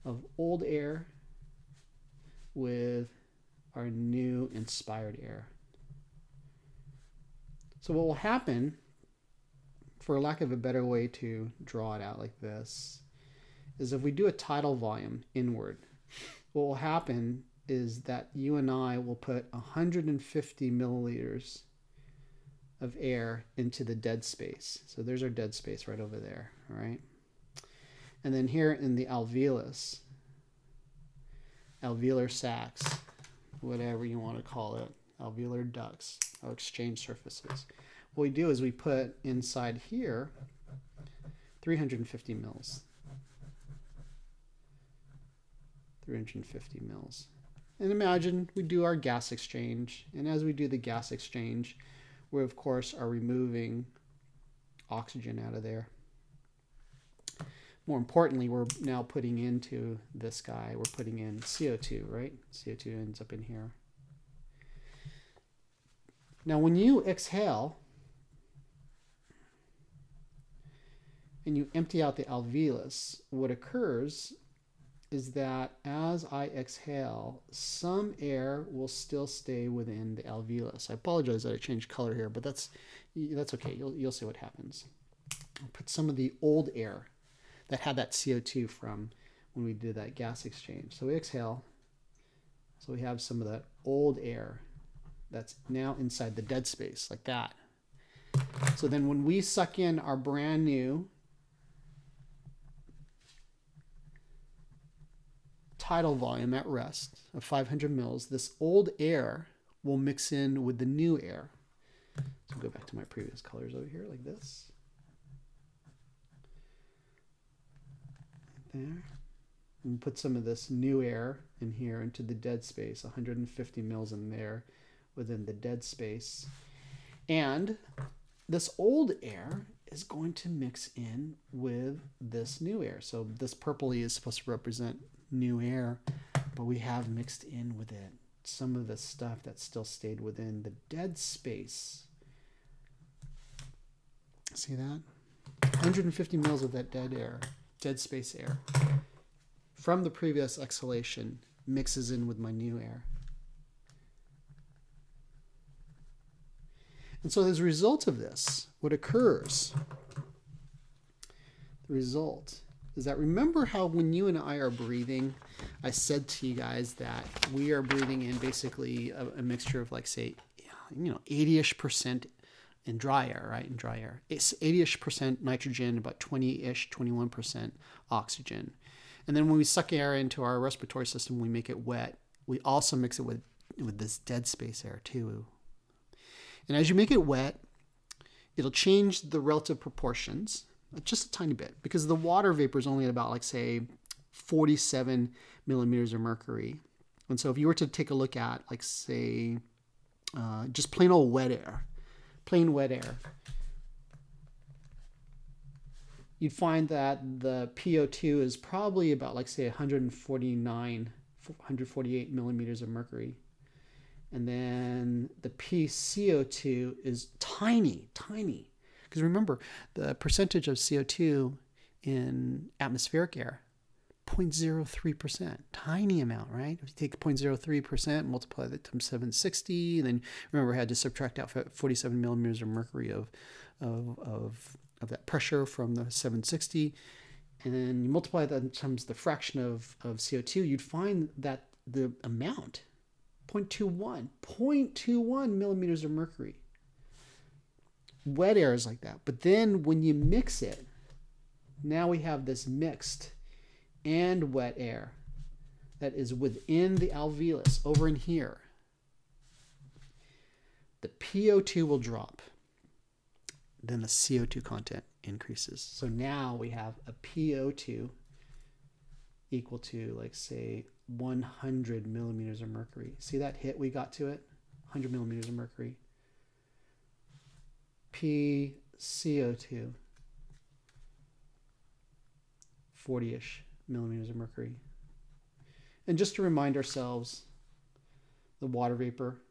of old air with our new inspired air. So what will happen, for lack of a better way to draw it out like this, is if we do a tidal volume inward, what will happen is that you and I will put 150 milliliters of air into the dead space. So there's our dead space right over there, all right? And then here in the alveolus, alveolar sacs, whatever you want to call it, alveolar ducts, or exchange surfaces. What we do is we put inside here 350 mils. 350 mils. And imagine we do our gas exchange, and as we do the gas exchange, we of course are removing oxygen out of there. More importantly, we're now putting into this guy, we're putting in CO2, right? CO2 ends up in here. Now when you exhale and you empty out the alveolus, what occurs is that as I exhale, some air will still stay within the alveolus. I apologize that I changed color here, but that's okay. You'll see what happens. I'll put some of the old air that had that CO2 from when we did that gas exchange. So we exhale. So we have some of that old air that's now inside the dead space, like that. So then when we suck in our brand new tidal volume at rest of 500 mils, this old air will mix in with the new air. So go back to my previous colors over here like this. Right there. And put some of this new air in here into the dead space, 150 mils in there within the dead space. And this old air is going to mix in with this new air. So this purpley is supposed to represent new air, but we have mixed in with it some of the stuff that still stayed within the dead space. See that? 150 mils of that dead air, dead space air, from the previous exhalation mixes in with my new air. And so as a result of this, what occurs, the result is that, remember how when you and I are breathing, I said to you guys that we are breathing in basically a mixture of, like, say, 80-ish% in dry air, right? In dry air. It's 80-ish% nitrogen, about 20-ish, 21% oxygen. And then when we suck air into our respiratory system, we make it wet. We also mix it with this dead space air too. And as you make it wet, it'll change the relative proportions just a tiny bit, because the water vapor is only at about, like, say, 47 millimeters of mercury. And so if you were to take a look at, like, say, just plain old wet air, plain wet air, you'd find that the PO2 is probably about, like, say, 148 millimeters of mercury. And then the PCO2 is tiny, tiny. Because remember, the percentage of CO2 in atmospheric air, 0.03%, tiny amount, right? If you take 0.03%, multiply that times 760, then remember I had to subtract out 47 millimeters of mercury of that pressure from the 760, and then you multiply that times the fraction of CO2, you'd find that the amount, 0.21 millimeters of mercury. Wet air is like that. But then when you mix it, now we have this mixed and wet air that is within the alveolus over in here. The PO2 will drop. Then the CO2 content increases. So now we have a PO2 equal to, like, say, 100 millimeters of mercury. See that hit we got to it? 100 millimeters of mercury. PCO2, 40-ish millimeters of mercury. And just to remind ourselves, the water vapor,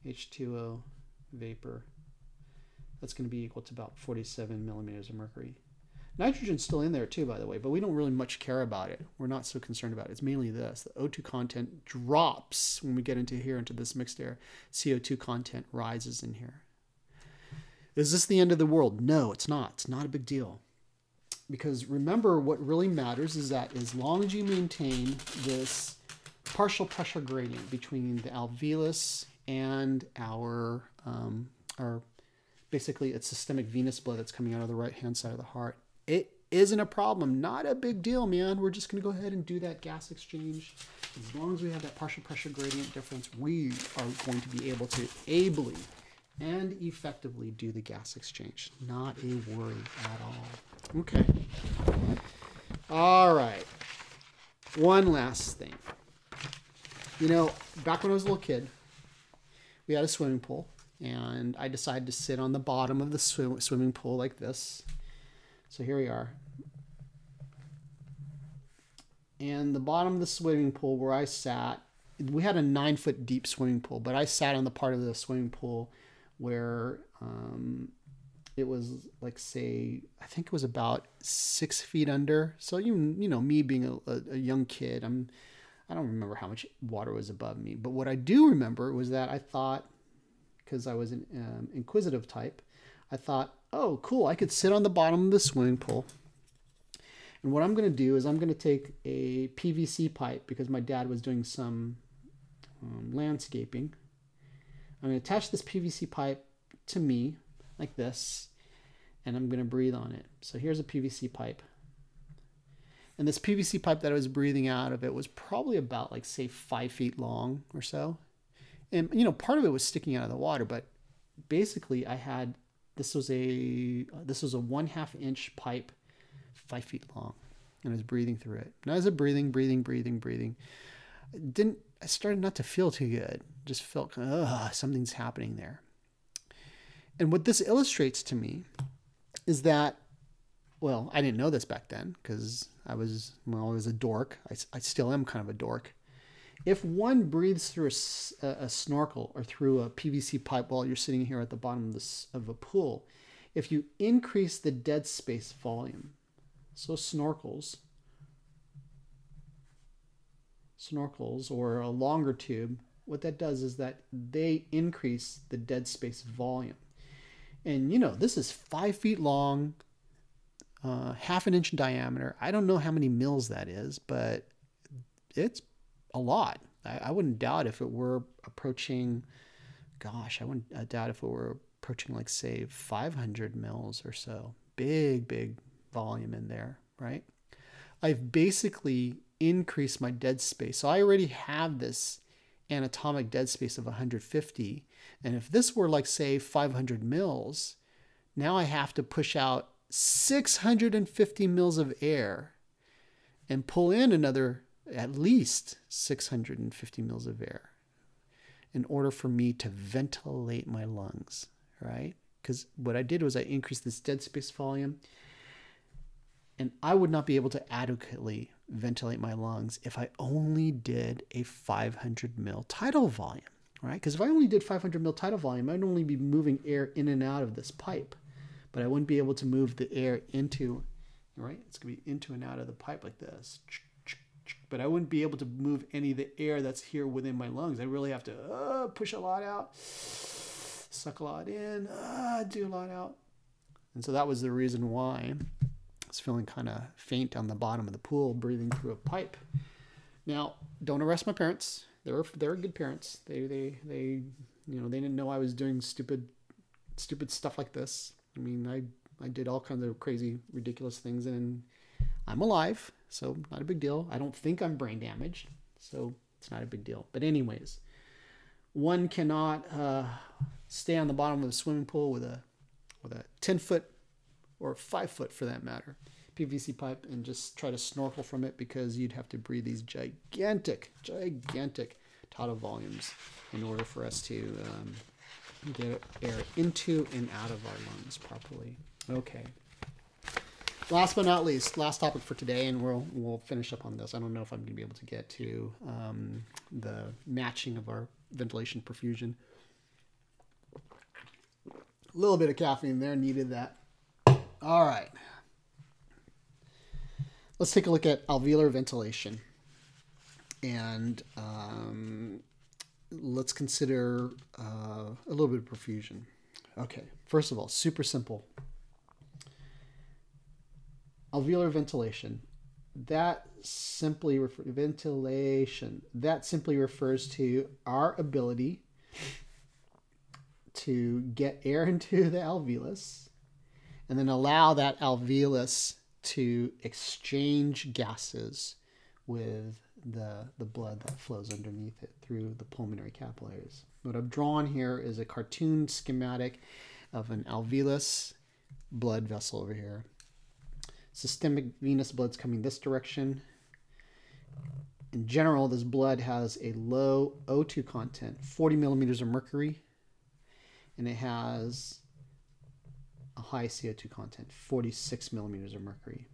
H2O vapor, that's going to be equal to about 47 millimeters of mercury. Nitrogen's still in there too, by the way, but we don't really much care about it. We're not so concerned about it. It's mainly this. The O2 content drops when we get into here, into this mixed air. CO2 content rises in here. Is this the end of the world? No, it's not. It's not a big deal. Because remember, what really matters is that as long as you maintain this partial pressure gradient between the alveolus and our basically it's systemic venous blood that's coming out of the right-hand side of the heart, it isn't a problem. Not a big deal, man. We're just going to go ahead and do that gas exchange. As long as we have that partial pressure gradient difference, we are going to be able to ably and effectively do the gas exchange. Not a worry at all. Okay. All right. One last thing. You know, back when I was a little kid, we had a swimming pool, and I decided to sit on the bottom of the swimming pool like this. So here we are. And the bottom of the swimming pool where I sat, we had a 9-foot deep swimming pool, but I sat on the part of the swimming pool where it was like, say, I think it was about 6 feet under. So you know, me being a young kid, I don't remember how much water was above me. But what I do remember was that I thought, because I was an inquisitive type, I thought, oh, cool, I could sit on the bottom of the swimming pool. And what I'm going to do is I'm going to take a PVC pipe, because my dad was doing some landscaping. I'm going to attach this PVC pipe to me like this, and I'm going to breathe on it. So here's a PVC pipe. And this PVC pipe that I was breathing out of, it was probably about, like, say, 5 feet long or so. And, you know, part of it was sticking out of the water, but basically I had, this was a 1/2 inch pipe, 5 feet long, and I was breathing through it. And as I was breathing, I started not to feel too good. Just felt, something's happening there. And what this illustrates to me is that, well, I didn't know this back then because I was a dork. I still am kind of a dork. If one breathes through a snorkel or through a PVC pipe while you're sitting here at the bottom of a pool, if you increase the dead space volume, so snorkels or a longer tube, what that does is that they increase the dead space volume. And, you know, this is 5 feet long, 1/2 inch in diameter. I don't know how many mils that is, but it's a lot. I wouldn't doubt if it were approaching, gosh, I wouldn't doubt if it were approaching, like, say, 500 mils or so. Big volume in there, right? I've basically increased my dead space. So I already have this anatomic dead space of 150. And if this were, like, say, 500 mils, now I have to push out 650 mils of air and pull in another at least 650 mils of air in order for me to ventilate my lungs, right? Because what I did was I increased this dead space volume, and I would not be able to adequately ventilate my lungs if I only did a 500 mil tidal volume, right? Because if I only did 500 mil tidal volume, I'd only be moving air in and out of this pipe, but I wouldn't be able to move the air into, right? It's going to be into and out of the pipe like this. But I wouldn't be able to move any of the air that's here within my lungs. I really have to push a lot out, suck a lot in, do a lot out. And so that was the reason why I was feeling kind of faint on the bottom of the pool, breathing through a pipe. Now, don't arrest my parents. They're good parents. They you know, they didn't know I was doing stupid stuff like this. I mean, I did all kinds of crazy, ridiculous things, and I'm alive, so not a big deal. I don't think I'm brain damaged, so it's not a big deal. But anyways, one cannot stay on the bottom of the swimming pool with a 10-foot or 5-foot, for that matter, PVC pipe and just try to snorkel from it, because you'd have to breathe these gigantic tidal volumes in order for us to get air into and out of our lungs properly. Okay. Last but not least, last topic for today, and we'll finish up on this. I don't know if I'm going to be able to get to the matching of our ventilation perfusion. A little bit of caffeine there, needed that. All right. Let's take a look at alveolar ventilation. And let's consider a little bit of perfusion. Okay, first of all, super simple. Alveolar ventilation. That simply refers to our ability to get air into the alveolus and then allow that alveolus to exchange gases with the blood that flows underneath it through the pulmonary capillaries. What I've drawn here is a cartoon schematic of an alveolus blood vessel over here. Systemic venous blood's coming this direction. In general, this blood has a low O2 content, 40 millimeters of mercury, and it has a high CO2 content, 46 millimeters of mercury.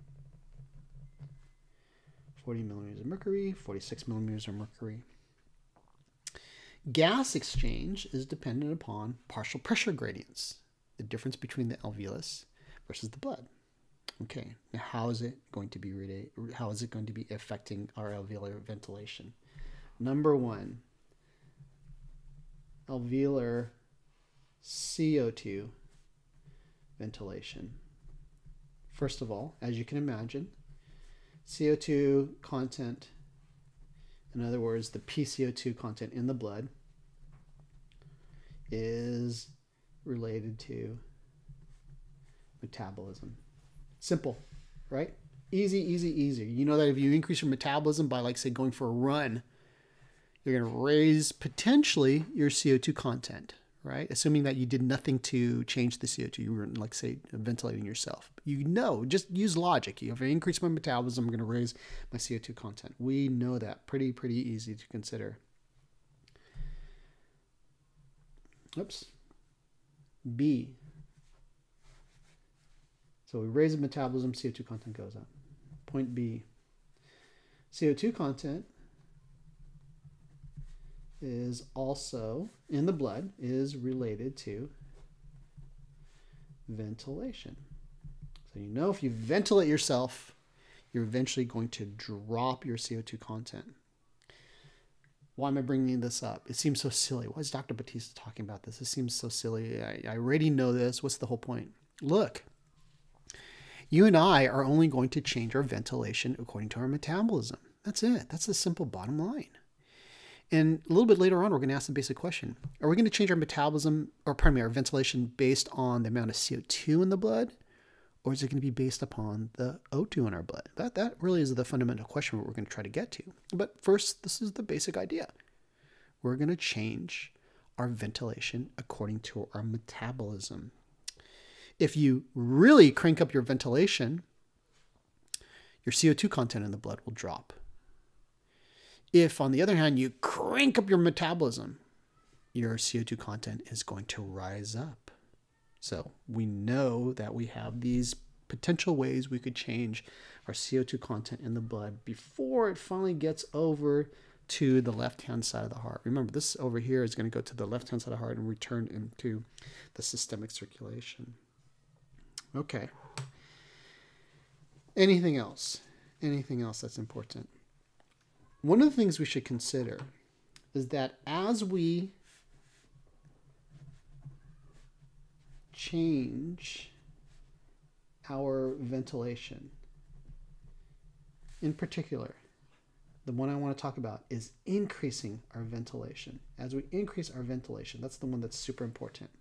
40 millimeters of mercury, 46 millimeters of mercury. Gas exchange is dependent upon partial pressure gradients, the difference between the alveolus versus the blood. Okay, now how is it going to be affecting our alveolar ventilation? Number one, alveolar CO2 ventilation. First of all, as you can imagine, CO2 content, in other words, the PCO2 content in the blood, is related to metabolism. Simple, right? Easy, easy, easy. You know that if you increase your metabolism by, like, say, going for a run, you're going to raise potentially your CO2 content, right? Assuming that you did nothing to change the CO2. You were, like, say, ventilating yourself. You know, just use logic. If I increase my metabolism, I'm going to raise my CO2 content. We know that. Pretty easy to consider. Oops. B. So we raise the metabolism, CO2 content goes up. Point B. CO2 content is also in the blood is related to ventilation. So you know if you ventilate yourself, you're eventually going to drop your CO2 content. Why am I bringing this up? It seems so silly. Why is Dr. Batista talking about this? It seems so silly. I already know this. What's the whole point? Look, you and I are only going to change our ventilation according to our metabolism. That's it. That's the simple bottom line. And a little bit later on, we're going to ask the basic question. Are we going to change our metabolism, or pardon me, our ventilation based on the amount of CO2 in the blood? Or is it going to be based upon the O2 in our blood? That really is the fundamental question we're going to try to get to. But first, this is the basic idea. We're going to change our ventilation according to our metabolism. If you really crank up your ventilation, your CO2 content in the blood will drop. If, on the other hand, you crank up your metabolism, your CO2 content is going to rise up. So we know that we have these potential ways we could change our CO2 content in the blood before it finally gets over to the left-hand side of the heart. Remember, this over here is going to go to the left-hand side of the heart and return into the systemic circulation. Okay. Anything else? Anything else that's important? One of the things we should consider is that as we change our ventilation, in particular, the one I want to talk about is increasing our ventilation. As we increase our ventilation, that's the one that's super important.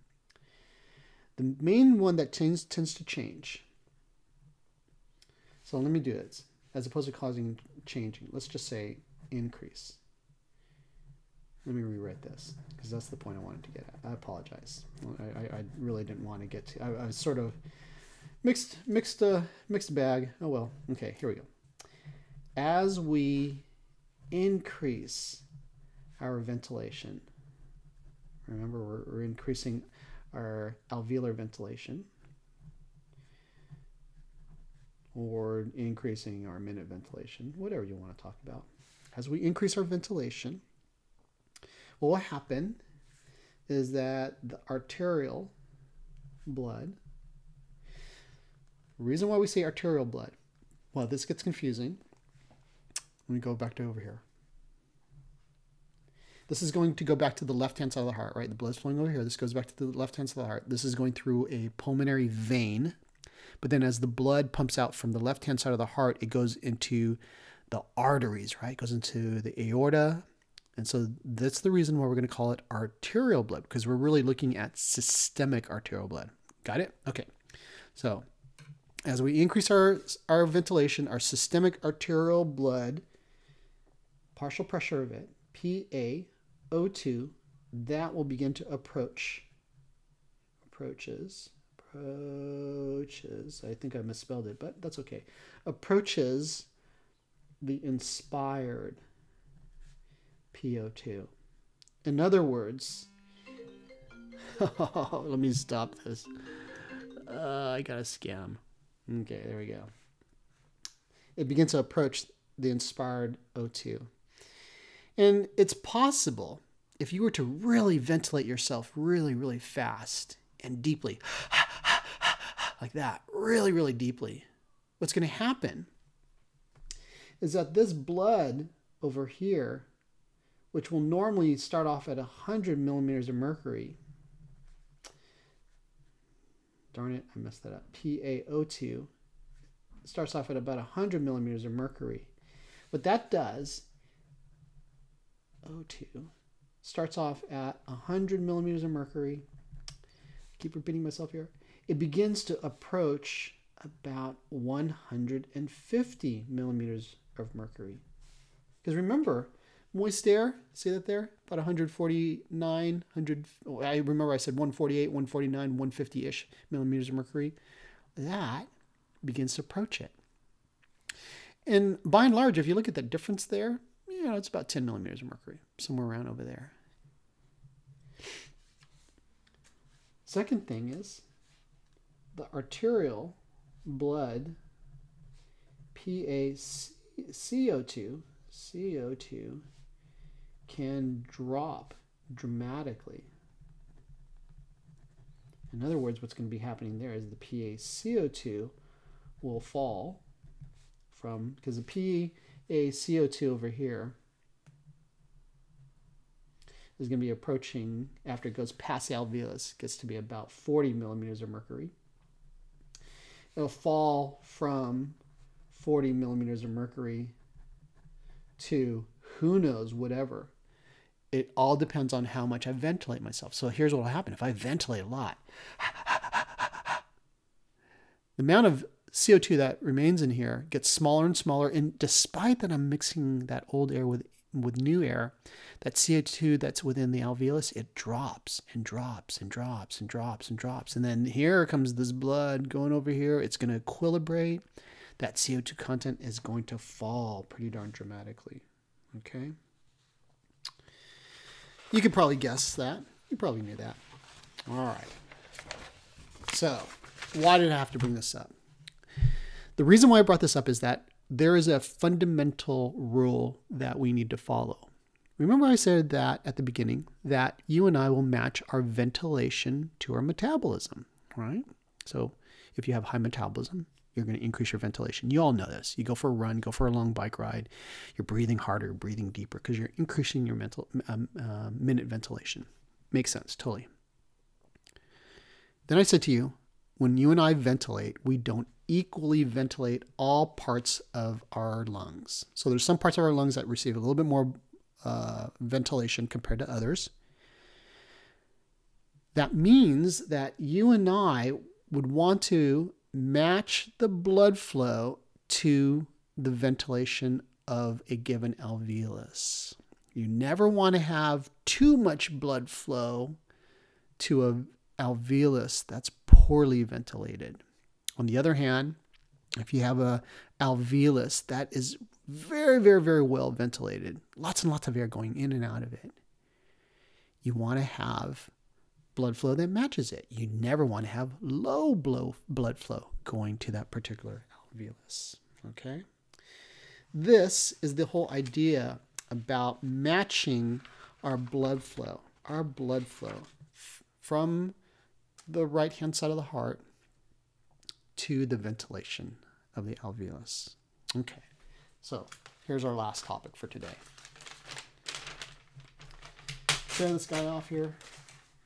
The main one that tends to change. So let me do it. As opposed to causing changing, let's just say increase. Let me rewrite this because that's the point I wanted to get at. I apologize. I really didn't want to get to. I was sort of mixed bag. Oh well. Okay, here we go. As we increase our ventilation, remember we're increasing our alveolar ventilation or increasing our minute ventilation, whatever you want to talk about. As we increase our ventilation, what will happen is that the arterial blood, the reason why we say arterial blood Well, this gets confusing. Let me go back to over here. This is going to go back to the left-hand side of the heart, right? The blood's flowing over here. This goes back to the left-hand side of the heart. This is going through a pulmonary vein. But then as the blood pumps out from the left-hand side of the heart, it goes into the arteries, right? It goes into the aorta. And so that's the reason why we're going to call it arterial blood, because we're really looking at systemic arterial blood. Got it? Okay. So as we increase our ventilation, our systemic arterial blood, partial pressure of it, PaO2, that will begin to approaches. I think I misspelled it, but that's okay. Approaches the inspired PO2. In other words, let me stop this. I got a scam. Okay, there we go. It begins to approach the inspired O2. And it's possible, if you were to really ventilate yourself really, really fast and deeply, like that, really, really deeply, what's going to happen is that this blood over here, which will normally start off at 100 millimeters of mercury, darn it, I messed that up, PaO2, starts off at about 100 millimeters of mercury. What that does, O2, starts off at 100 millimeters of mercury. I keep repeating myself here. It begins to approach about 150 millimeters of mercury. Because remember, moist air, see that there? About 149, I remember I said 148, 149, 150-ish millimeters of mercury. That begins to approach it. And by and large, if you look at the difference there, you know, it's about 10 millimeters of mercury, somewhere around over there. Second thing is the arterial blood, PaCO2, CO2, can drop dramatically. In other words, what's going to be happening there is the PaCO2 will fall from, because the PaCO2 over here is going to be approaching, after it goes past the alveolus, gets to be about 40 millimeters of mercury. It'll fall from 40 millimeters of mercury to who knows, whatever. It all depends on how much I ventilate myself. So here's what will happen. If I ventilate a lot, the amount of CO2 that remains in here gets smaller and smaller. And despite that I'm mixing that old air with new air, that CO2 that's within the alveolus, it drops and drops and drops and drops and drops. And then here comes this blood going over here. It's going to equilibrate. That CO2 content is going to fall pretty darn dramatically. Okay? You could probably guess that. You probably knew that. All right. So, why did I have to bring this up? The reason why I brought this up is that there is a fundamental rule that we need to follow. Remember I said that at the beginning, that you and I will match our ventilation to our metabolism, right? So if you have high metabolism, you're going to increase your ventilation. You all know this. You go for a run, go for a long bike ride, you're breathing harder, breathing deeper, because you're increasing your minute ventilation. Makes sense, totally. Then I said to you, when you and I ventilate, we don't equally ventilate all parts of our lungs. So there's some parts of our lungs that receive a little bit more ventilation compared to others. That means that you and I would want to match the blood flow to the ventilation of a given alveolus. You never want to have too much blood flow to an alveolus that's poorly ventilated. On the other hand, if you have a alveolus that is very, very, very well ventilated, lots and lots of air going in and out of it, you want to have blood flow that matches it. You never want to have low blood flow going to that particular alveolus. Okay? This is the whole idea about matching our blood flow from the right-hand side of the heart to the ventilation of the alveolus. Okay, so here's our last topic for today. Turn this guy off here.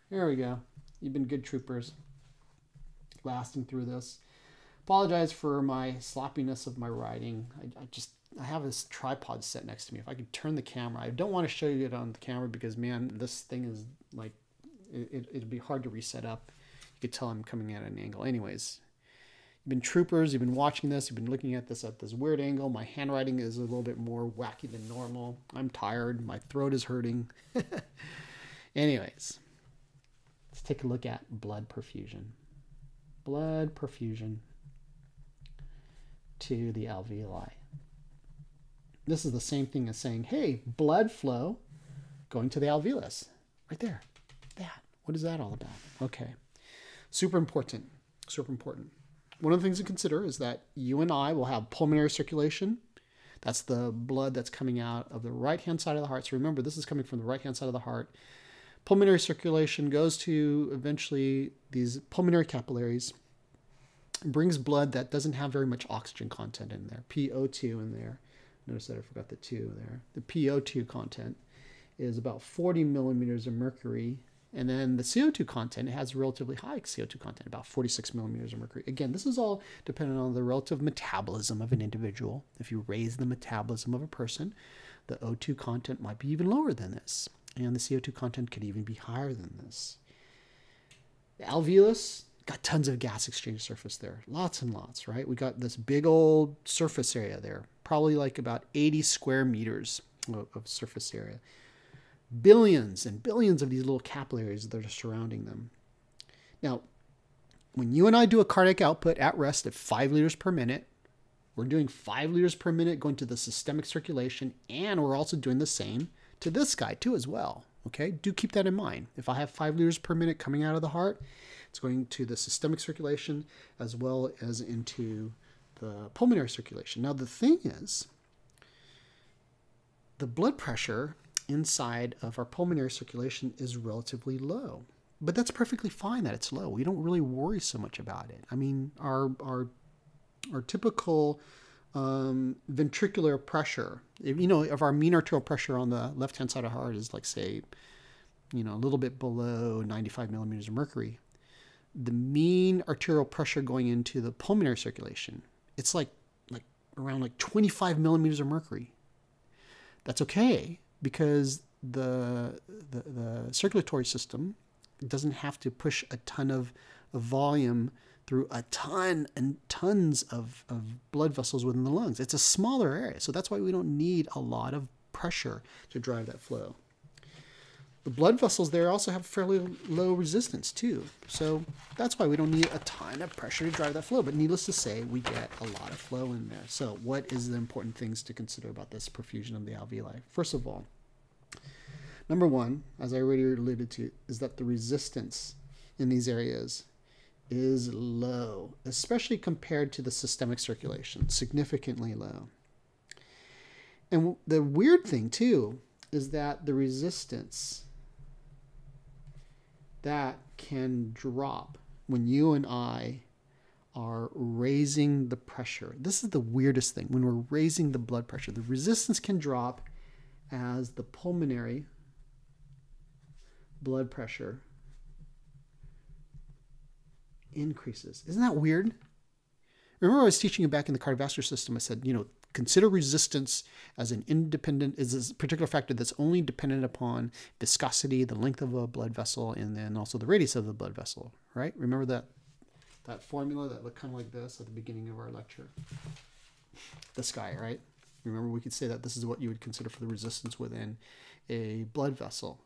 There we go. You've been good troopers, lasting through this. Apologize for my sloppiness of my writing. I have this tripod set next to me. If I could turn the camera, I don't want to show you it on the camera because, man, this thing is like, it'd be hard to reset up. You could tell I'm coming at an angle. Anyways, you've been troopers, you've been watching this, you've been looking at this weird angle. My handwriting is a little bit more wacky than normal. I'm tired. My throat is hurting. Anyways, let's take a look at blood perfusion. Blood perfusion to the alveoli. This is the same thing as saying, hey, blood flow going to the alveolus. Right there. That. What is that all about? Okay. Super important. Super important. One of the things to consider is that you and I will have pulmonary circulation. That's the blood that's coming out of the right-hand side of the heart. So remember, this is coming from the right-hand side of the heart. Pulmonary circulation goes to eventually these pulmonary capillaries, brings blood that doesn't have very much oxygen content in there, PO2 in there. Notice that I forgot the 2 there. The PO2 content is about 40 millimeters of mercury. And then the CO2 content, it has relatively high CO2 content, about 46 millimeters of mercury. Again, this is all dependent on the relative metabolism of an individual. If you raise the metabolism of a person, the O2 content might be even lower than this. And the CO2 content could even be higher than this. The alveolus got tons of gas exchange surface there. Lots and lots, right? We got this big old surface area there. Probably like about 80 square meters of surface area. Billions and billions of these little capillaries that are surrounding them. Now, when you and I do a cardiac output at rest at 5 liters per minute, we're doing 5 liters per minute going to the systemic circulation, and we're also doing the same to this guy too as well. Okay, do keep that in mind. If I have 5 liters per minute coming out of the heart, it's going to the systemic circulation as well as into the pulmonary circulation. Now the thing is, the blood pressure inside of our pulmonary circulation is relatively low. But that's perfectly fine that it's low. We don't really worry so much about it. I mean, our typical ventricular pressure, if our mean arterial pressure on the left-hand side of the heart is like, say, a little bit below 95 millimeters of mercury, the mean arterial pressure going into the pulmonary circulation, it's like around 25 millimeters of mercury. That's okay, because the circulatory system doesn't have to push a ton of volume through a ton and tons of blood vessels within the lungs. It's a smaller area, so that's why we don't need a lot of pressure to drive that flow. The blood vessels there also have fairly low resistance too, so that's why we don't need a ton of pressure to drive that flow. But needless to say, we get a lot of flow in there. So what is the important things to consider about this perfusion of the alveoli? First of all, number one, as I already alluded to, is that the resistance in these areas is low, especially compared to the systemic circulation, significantly low. And the weird thing too is that the resistance that can drop when you and I are raising the pressure. This is the weirdest thing. When we're raising the blood pressure, the resistance can drop as the pulmonary blood pressure increases. Isn't that weird? Remember I was teaching you back in the cardiovascular system, I said, consider resistance as an independent, is a particular factor that's only dependent upon viscosity, the length of a blood vessel, and then also the radius of the blood vessel, right? Remember that formula that looked kind of like this at the beginning of our lecture? This guy, right? Remember, we could say that this is what you would consider for the resistance within a blood vessel.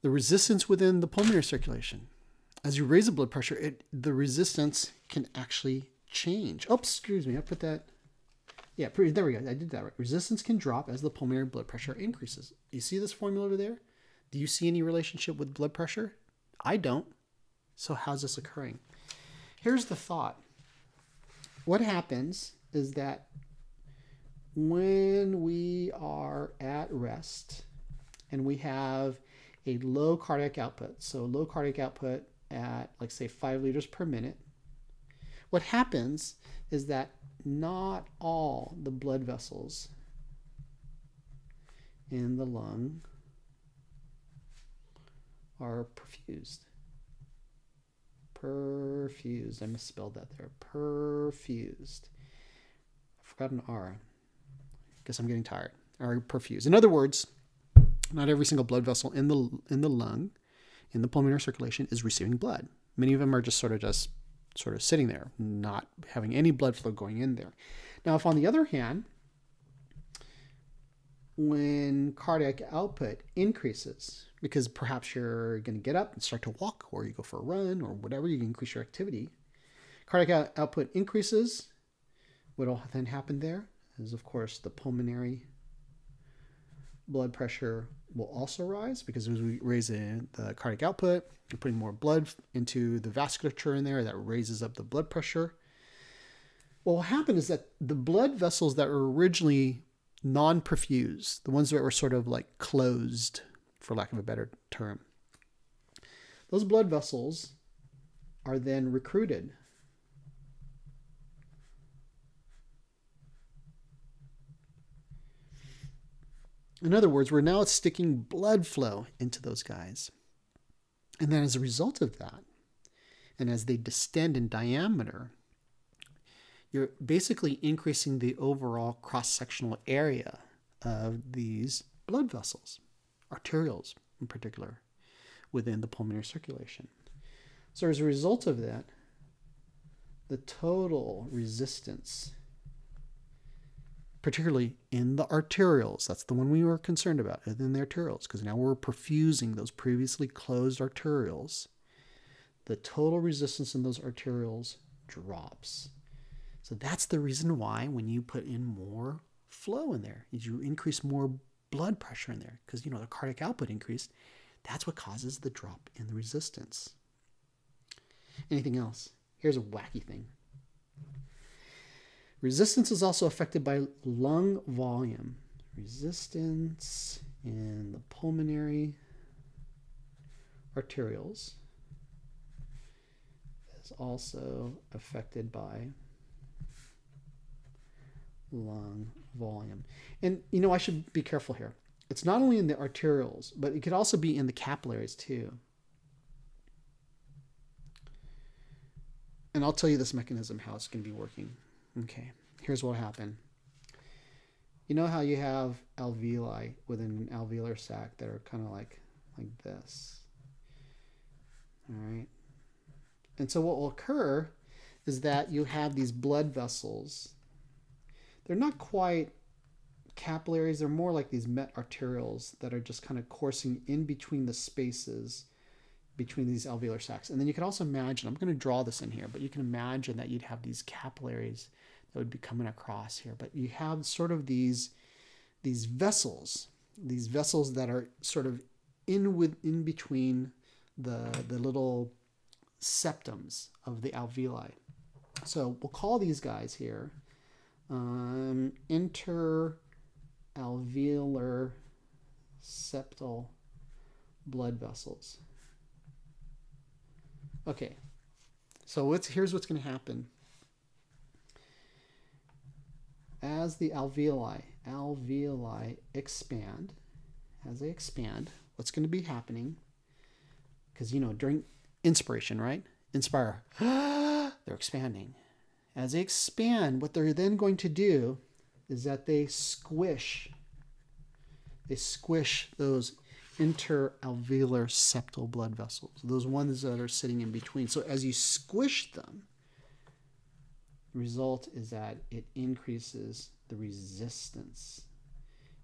The resistance within the pulmonary circulation. As you raise the blood pressure, the resistance can actually change. Oh, excuse me, I put that. Yeah, there we go. I did that right. Resistance can drop as the pulmonary blood pressure increases. You see this formula over there? Do you see any relationship with blood pressure? I don't. So how's this occurring? Here's the thought. What happens is that when we are at rest and we have a low cardiac output, so low cardiac output at, like, say, 5 liters per minute, what happens is that not all the blood vessels in the lung are perfused. Perfused. I misspelled that there. Perfused. I forgot an R. Guess I'm getting tired. Are perfused. In other words, not every single blood vessel in the lung, in the pulmonary circulation, is receiving blood. Many of them are just sort of sitting there, not having any blood flow going in there. Now, if on the other hand, when cardiac output increases, because perhaps you're going to get up and start to walk, or you go for a run, or whatever, you increase your activity, cardiac output increases, what will then happen there is, of course, the pulmonary blood pressure will also rise, because as we raise the cardiac output, you're putting more blood into the vasculature in there that raises up the blood pressure. What will happen is that the blood vessels that were originally non-perfused, the ones that were sort of like closed, for lack of a better term, those blood vessels are then recruited. In other words, we're now sticking blood flow into those guys. And then as a result of that, and as they distend in diameter, you're basically increasing the overall cross-sectional area of these blood vessels, arterioles in particular, within the pulmonary circulation. So as a result of that, the total resistance, particularly in the arterioles, that's the one we were concerned about, in the arterioles, because now we're perfusing those previously closed arterioles, the total resistance in those arterioles drops. So that's the reason why when you put in more flow in there, you increase more blood pressure in there, because the cardiac output increased. That's what causes the drop in the resistance. Anything else? Here's a wacky thing. Resistance is also affected by lung volume. Resistance in the pulmonary arterioles is also affected by lung volume. And I should be careful here. It's not only in the arterioles, but it could also be in the capillaries too. And I'll tell you this mechanism, how it's going to be working. Okay, here's what will happen. You know how you have alveoli within an alveolar sac that are kind of like this. All right. And so what will occur is that you have these blood vessels. They're not quite capillaries. They're more like these metarterioles that are just kind of coursing in between the spaces between these alveolar sacs. And then you can also imagine, I'm going to draw this in here, but you can imagine that you'd have these capillaries that would be coming across here. But you have sort of these vessels that are sort of in between the little septums of the alveoli. So we'll call these guys here interalveolar septal blood vessels. Okay, so here's what's going to happen. As the alveoli expand, as they expand, what's going to be happening? Because, during inspiration, right? Inspire. They're expanding. As they expand, what they're then going to do is that they squish those interalveolar septal blood vessels, those ones that are sitting in between. So as you squish them, the result is that it increases the resistance.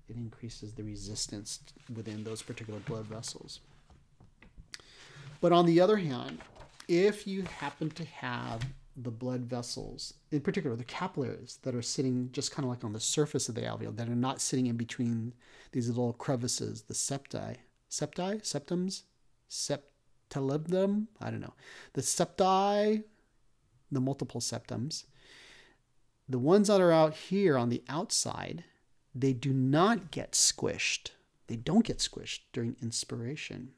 It increases the resistance within those particular blood vessels. But on the other hand, if you happen to have the blood vessels, in particular the capillaries that are sitting just kind of like on the surface of the alveoli, that are not sitting in between these little crevices, the septums, septulum, I don't know, the septi, the multiple septums, the ones that are out here on the outside, they do not get squished. They don't get squished during inspiration.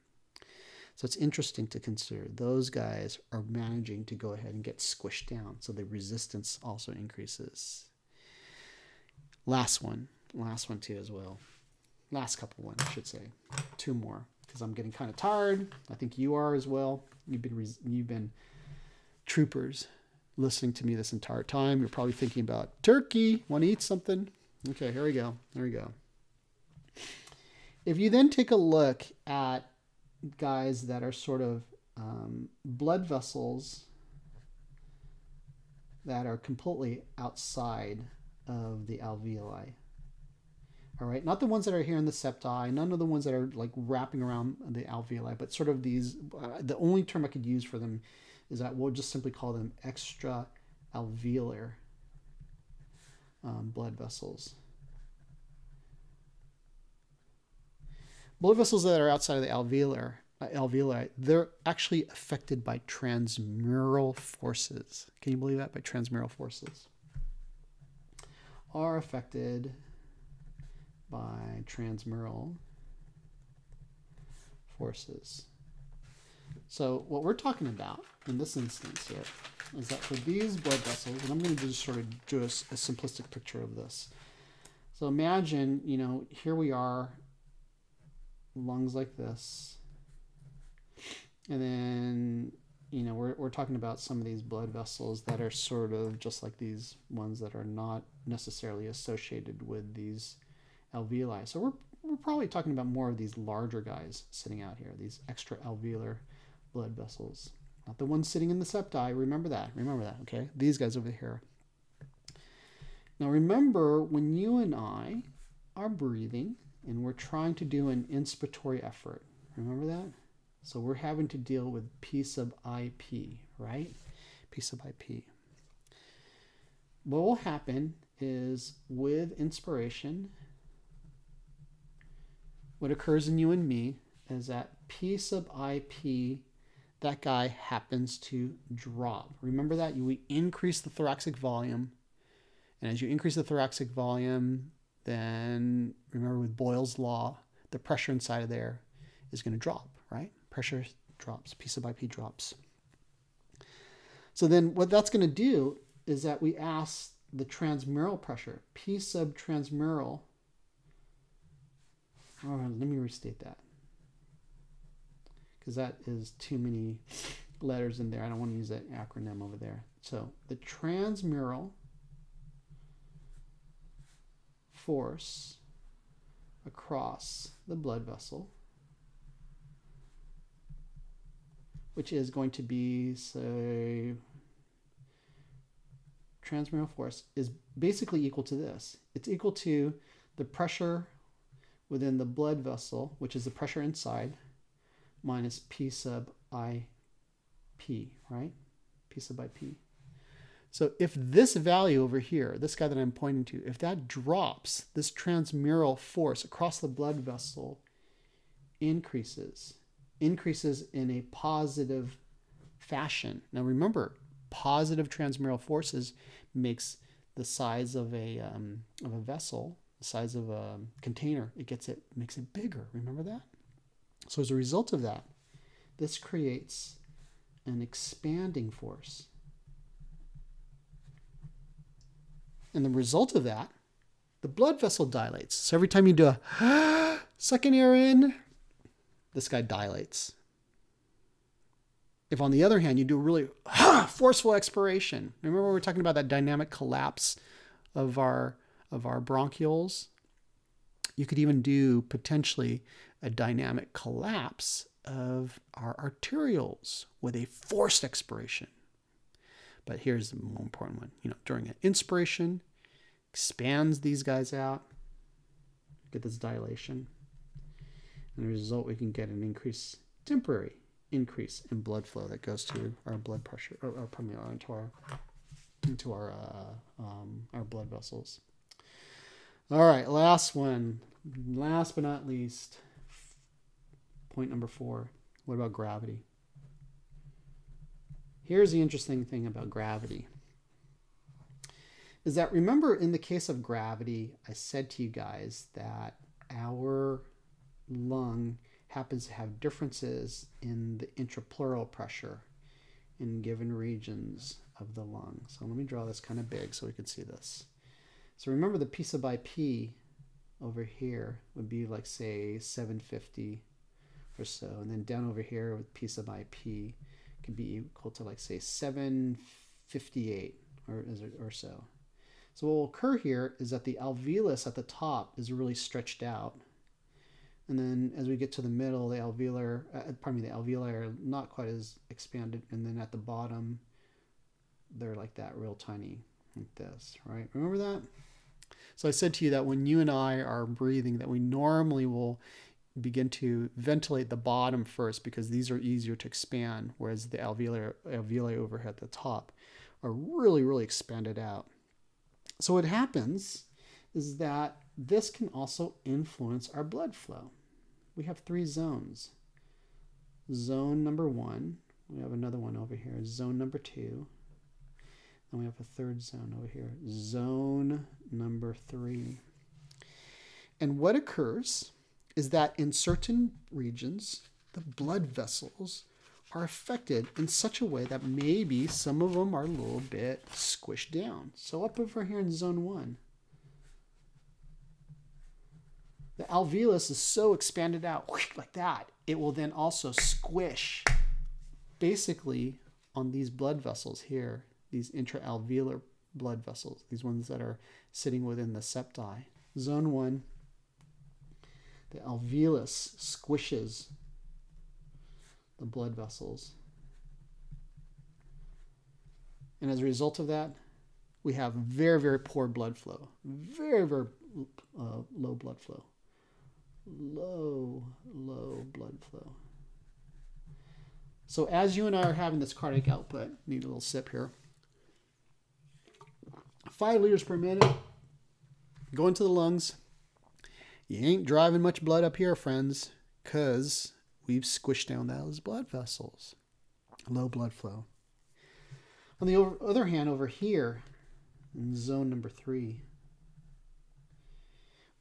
So it's interesting to consider. Those guys are managing to go ahead and get squished down. So the resistance also increases. Last one too as well. Last couple ones, I should say. Two more, because I'm getting kind of tired. I think you are as well. You've been troopers listening to me this entire time. You're probably thinking about turkey. Want to eat something? Okay, here we go. There we go. If you then take a look at guys that are sort of blood vessels that are completely outside of the alveoli. All right, not the ones that are here in the septi, none of the ones that are like wrapping around the alveoli, but sort of these, the only term I could use for them is that we'll just simply call them extra alveolar blood vessels. Blood vessels that are outside of the alveoli, they're actually affected by transmural forces. Can you believe that? By transmural forces. Are affected by transmural forces. So what we're talking about in this instance here is that for these blood vessels, and I'm going to just sort of do a simplistic picture of this. So imagine, you know, here we are, lungs like this, and then, you know, we're talking about some of these blood vessels that are sort of just like these ones that are not necessarily associated with these alveoli. So we're probably talking about more of these larger guys sitting out here, these extra alveolar blood vessels, not the ones sitting in the septi. Remember that, okay? These guys over here. Now remember, when you and I are breathing and we're trying to do an inspiratory effort, remember that? So we're having to deal with P sub IP, right? P sub IP. What will happen is with inspiration, what occurs in you and me is that P sub IP, that guy happens to drop. Remember that? We increase the thoracic volume. And as you increase the thoracic volume, then remember with Boyle's law, the pressure inside of there is going to drop, right? Pressure drops, P sub IP drops. So then what that's going to do is that we ask the transmural pressure, P sub transmural. Oh, let me restate that, because that is too many letters in there. I don't want to use that acronym over there. So the transmural force across the blood vessel, which is going to be, say, transmural force is basically equal to this. It's equal to the pressure within the blood vessel, which is the pressure inside, minus P sub IP, right? P sub IP. So if this value over here, this guy that I'm pointing to, if that drops, this transmural force across the blood vessel increases in a positive fashion. Now remember, positive transmural forces makes the size of a vessel, the size of a container, makes it bigger. Remember that? So as a result of that, this creates an expanding force. And the result of that, the blood vessel dilates. So every time you do a second air in, this guy dilates. If on the other hand, you do a really forceful expiration, remember we were talking about that dynamic collapse of our bronchioles? You could even do potentially a dynamic collapse of our arterioles with a forced expiration. But here's the more important one. You know, during an inspiration, expands these guys out, get this dilation. And as a result, we can get an temporary increase in blood flow that goes to our blood pressure, or pardon me, into our blood vessels. All right, last one. Last but not least, point number 4. What about gravity? Here's the interesting thing about gravity. Is that, remember in the case of gravity, I said to you guys that our lung happens to have differences in the intrapleural pressure in given regions of the lung. So let me draw this kind of big so we can see this. So remember the P sub IP over here would be like, say, 750 or so. And then down over here with P sub IP could be equal to, like, say, 758 or so. So what will occur here is that the alveolus at the top is really stretched out. And then as we get to the middle, the alveolar, the alveoli are not quite as expanded. And then at the bottom, they're like that, real tiny, like this, right? Remember that? So I said to you that when you and I are breathing, that we normally will begin to ventilate the bottom first because these are easier to expand, whereas the alveoli over here at the top are really, really expanded out. So what happens is that this can also influence our blood flow. We have 3 zones. Zone number 1, we have another one over here, zone number 2, and we have a third zone over here, zone number 3. And what occurs is that in certain regions, the blood vessels are affected in such a way that maybe some of them are a little bit squished down. So up over here in zone 1, the alveolus is so expanded out like that, it will then also squish basically on these blood vessels here, these intraalveolar blood vessels, these ones that are sitting within the septi. Zone 1, the alveolus squishes the blood vessels. And as a result of that, we have very, very poor blood flow. Very, very low blood flow. Low blood flow. So as you and I are having this cardiac output, need a little sip here. 5 liters per minute going to the lungs. You ain't driving much blood up here, friends, because we've squished down those blood vessels. Low blood flow. On the other hand, over here in zone number 3,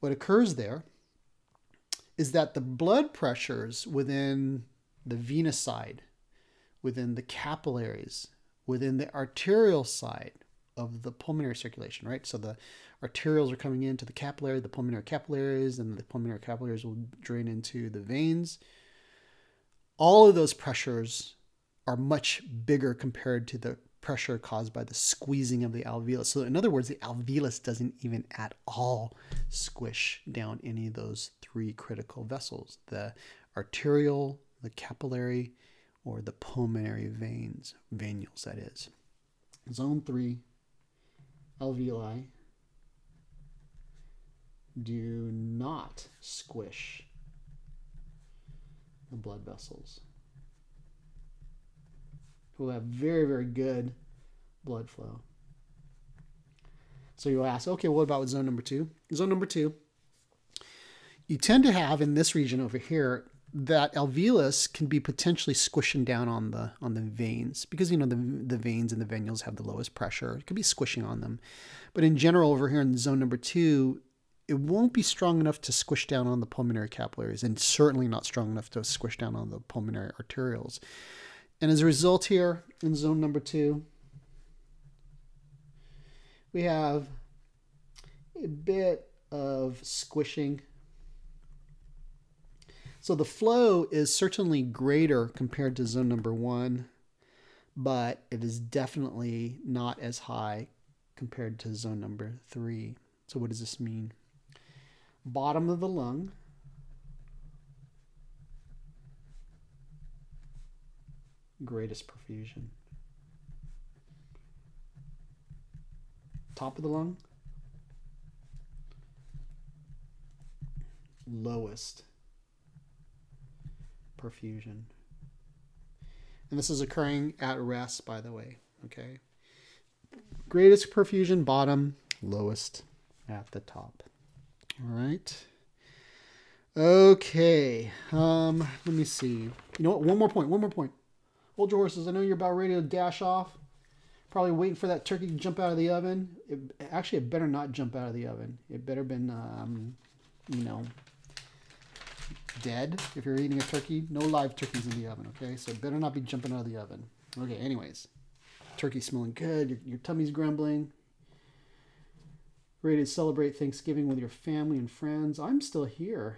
what occurs there is that the blood pressures within the venous side, within the capillaries, within the arterial side of the pulmonary circulation, right? So the arterioles are coming into the capillary, the pulmonary capillaries, and the pulmonary capillaries will drain into the veins. All of those pressures are much bigger compared to the pressure caused by the squeezing of the alveolus. So in other words, the alveolus doesn't even at all squish down any of those 3 critical vessels, the arterial, the capillary, or the pulmonary veins, venules that is. Zone 3, alveoli do not squish the blood vessels. We'll have very, very good blood flow. So you'll ask, okay, what about with zone number 2? Zone number 2, you tend to have in this region over here that alveolus can be potentially squishing down on the veins because, you know, the veins and the venules have the lowest pressure. It could be squishing on them. But in general, over here in zone number 2, it won't be strong enough to squish down on the pulmonary capillaries and certainly not strong enough to squish down on the pulmonary arterioles. And as a result here in zone number 2, we have a bit of squishing. So the flow is certainly greater compared to zone number 1, but it is definitely not as high compared to zone number 3. So what does this mean? Bottom of the lung, greatest perfusion. Top of the lung, lowest perfusion. And this is occurring at rest, by the way, okay? Greatest perfusion, bottom, lowest at the top. All right. Okay. Let me see. You know what? One more point. Hold your horses. I know you're about ready to dash off. Probably waiting for that turkey to jump out of the oven. It better not jump out of the oven. It better been, you know, dead if you're eating a turkey. No live turkeys in the oven, okay? So it better not be jumping out of the oven. Okay, anyways. Turkey smelling good. Your tummy's grumbling. Ready to celebrate Thanksgiving with your family and friends. I'm still here.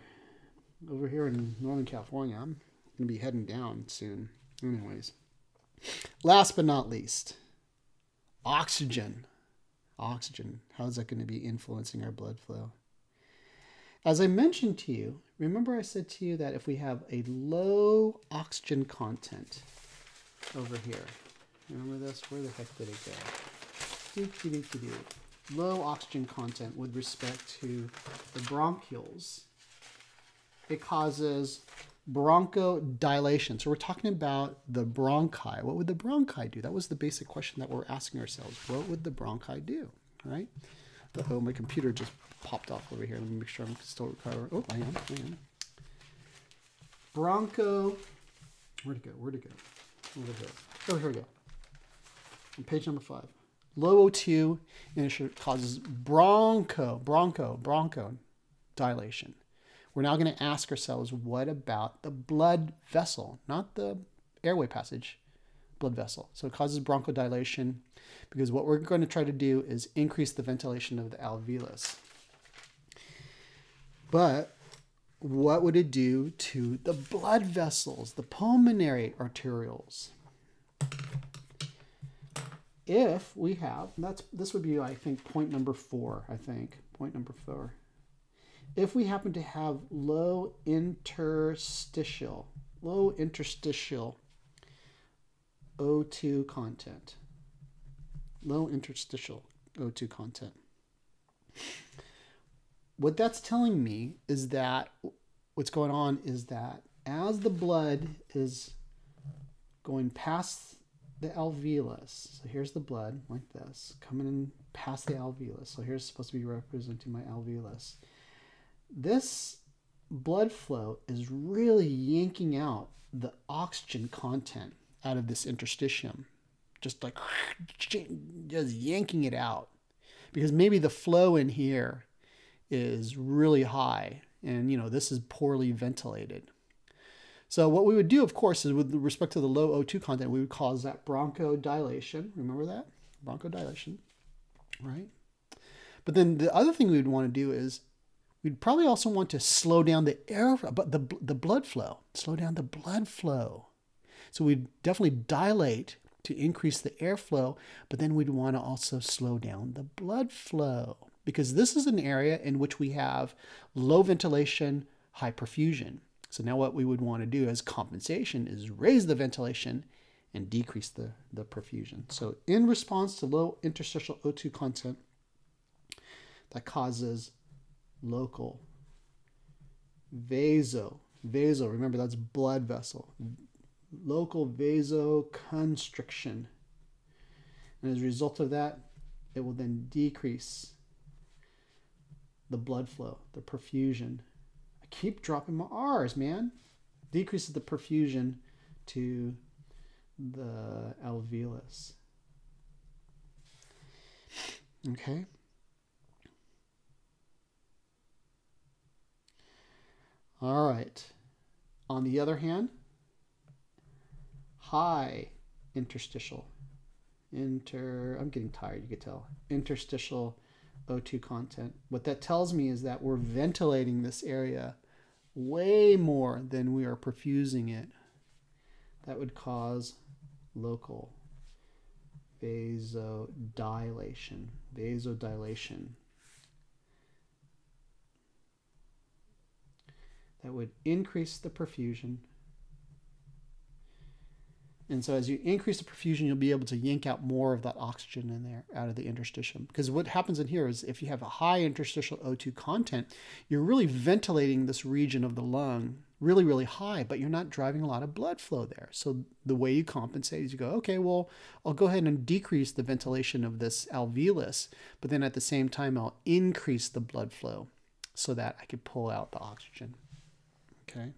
Over here in Northern California. I'm going to be heading down soon. Anyways. Last but not least. Oxygen. Oxygen. How is that going to be influencing our blood flow? As I mentioned to you, remember I said to you that if we have a low oxygen content over here. Remember this? Where the heck did it go? Low oxygen content with respect to the bronchioles. It causes bronchodilation. So we're talking about the bronchi. What would the bronchi do? That was the basic question that we're asking ourselves. What would the bronchi do? Right? Oh, my computer just popped off over here. Let me make sure I'm still recovering. Oh, I am. Broncho. Where'd it go? Over here. Oh, here we go. On page number 5. Low O2 causes broncho dilation. We're now going to ask ourselves, what about the blood vessel? Not the airway passage, blood vessel. So it causes bronchodilation because what we're going to try to do is increase the ventilation of the alveolus. But what would it do to the blood vessels, the pulmonary arterioles? If we have, this would be, I think, point number 4, point number 4. If we happen to have low interstitial O2 content, what that's telling me is that what's going on is that as the blood is going past the alveolus, so here's the blood like this, coming in past the alveolus. So here's supposed to be representing my alveolus. This blood flow is really yanking out the oxygen content out of this interstitium. Just yanking it out. Because maybe the flow in here is really high and, this is poorly ventilated. So what we would do, of course, is with respect to the low O2 content, we would cause that bronchodilation. Remember that? Bronchodilation, right? But then the other thing we would want to do is we'd probably also want to slow down the blood flow. Slow down the blood flow. So we'd definitely dilate to increase the airflow, but then we'd want to also slow down the blood flow because this is an area in which we have low ventilation, high perfusion. So now what we would want to do as compensation is raise the ventilation and decrease the perfusion. So in response to low interstitial O2 content, that causes local remember that's blood vessel, local vasoconstriction, and as a result of that it will then decrease the blood flow, the perfusion. I keep dropping my R's, man. Decreases the perfusion to the alveolus. Okay. All right. On the other hand, high interstitial, I'm getting tired, you could tell, interstitial O2 content. What that tells me is that we're ventilating this area way more than we are perfusing it. That would cause local vasodilation. That would increase the perfusion. And so as you increase the perfusion, you'll be able to yank out more of that oxygen in there out of the interstitium. Because what happens in here is if you have a high interstitial O2 content, you're really ventilating this region of the lung really, really high, but you're not driving a lot of blood flow there. So the way you compensate is you go, okay, well, I'll go ahead and decrease the ventilation of this alveolus, but then at the same time, I'll increase the blood flow so that I could pull out the oxygen. Okay.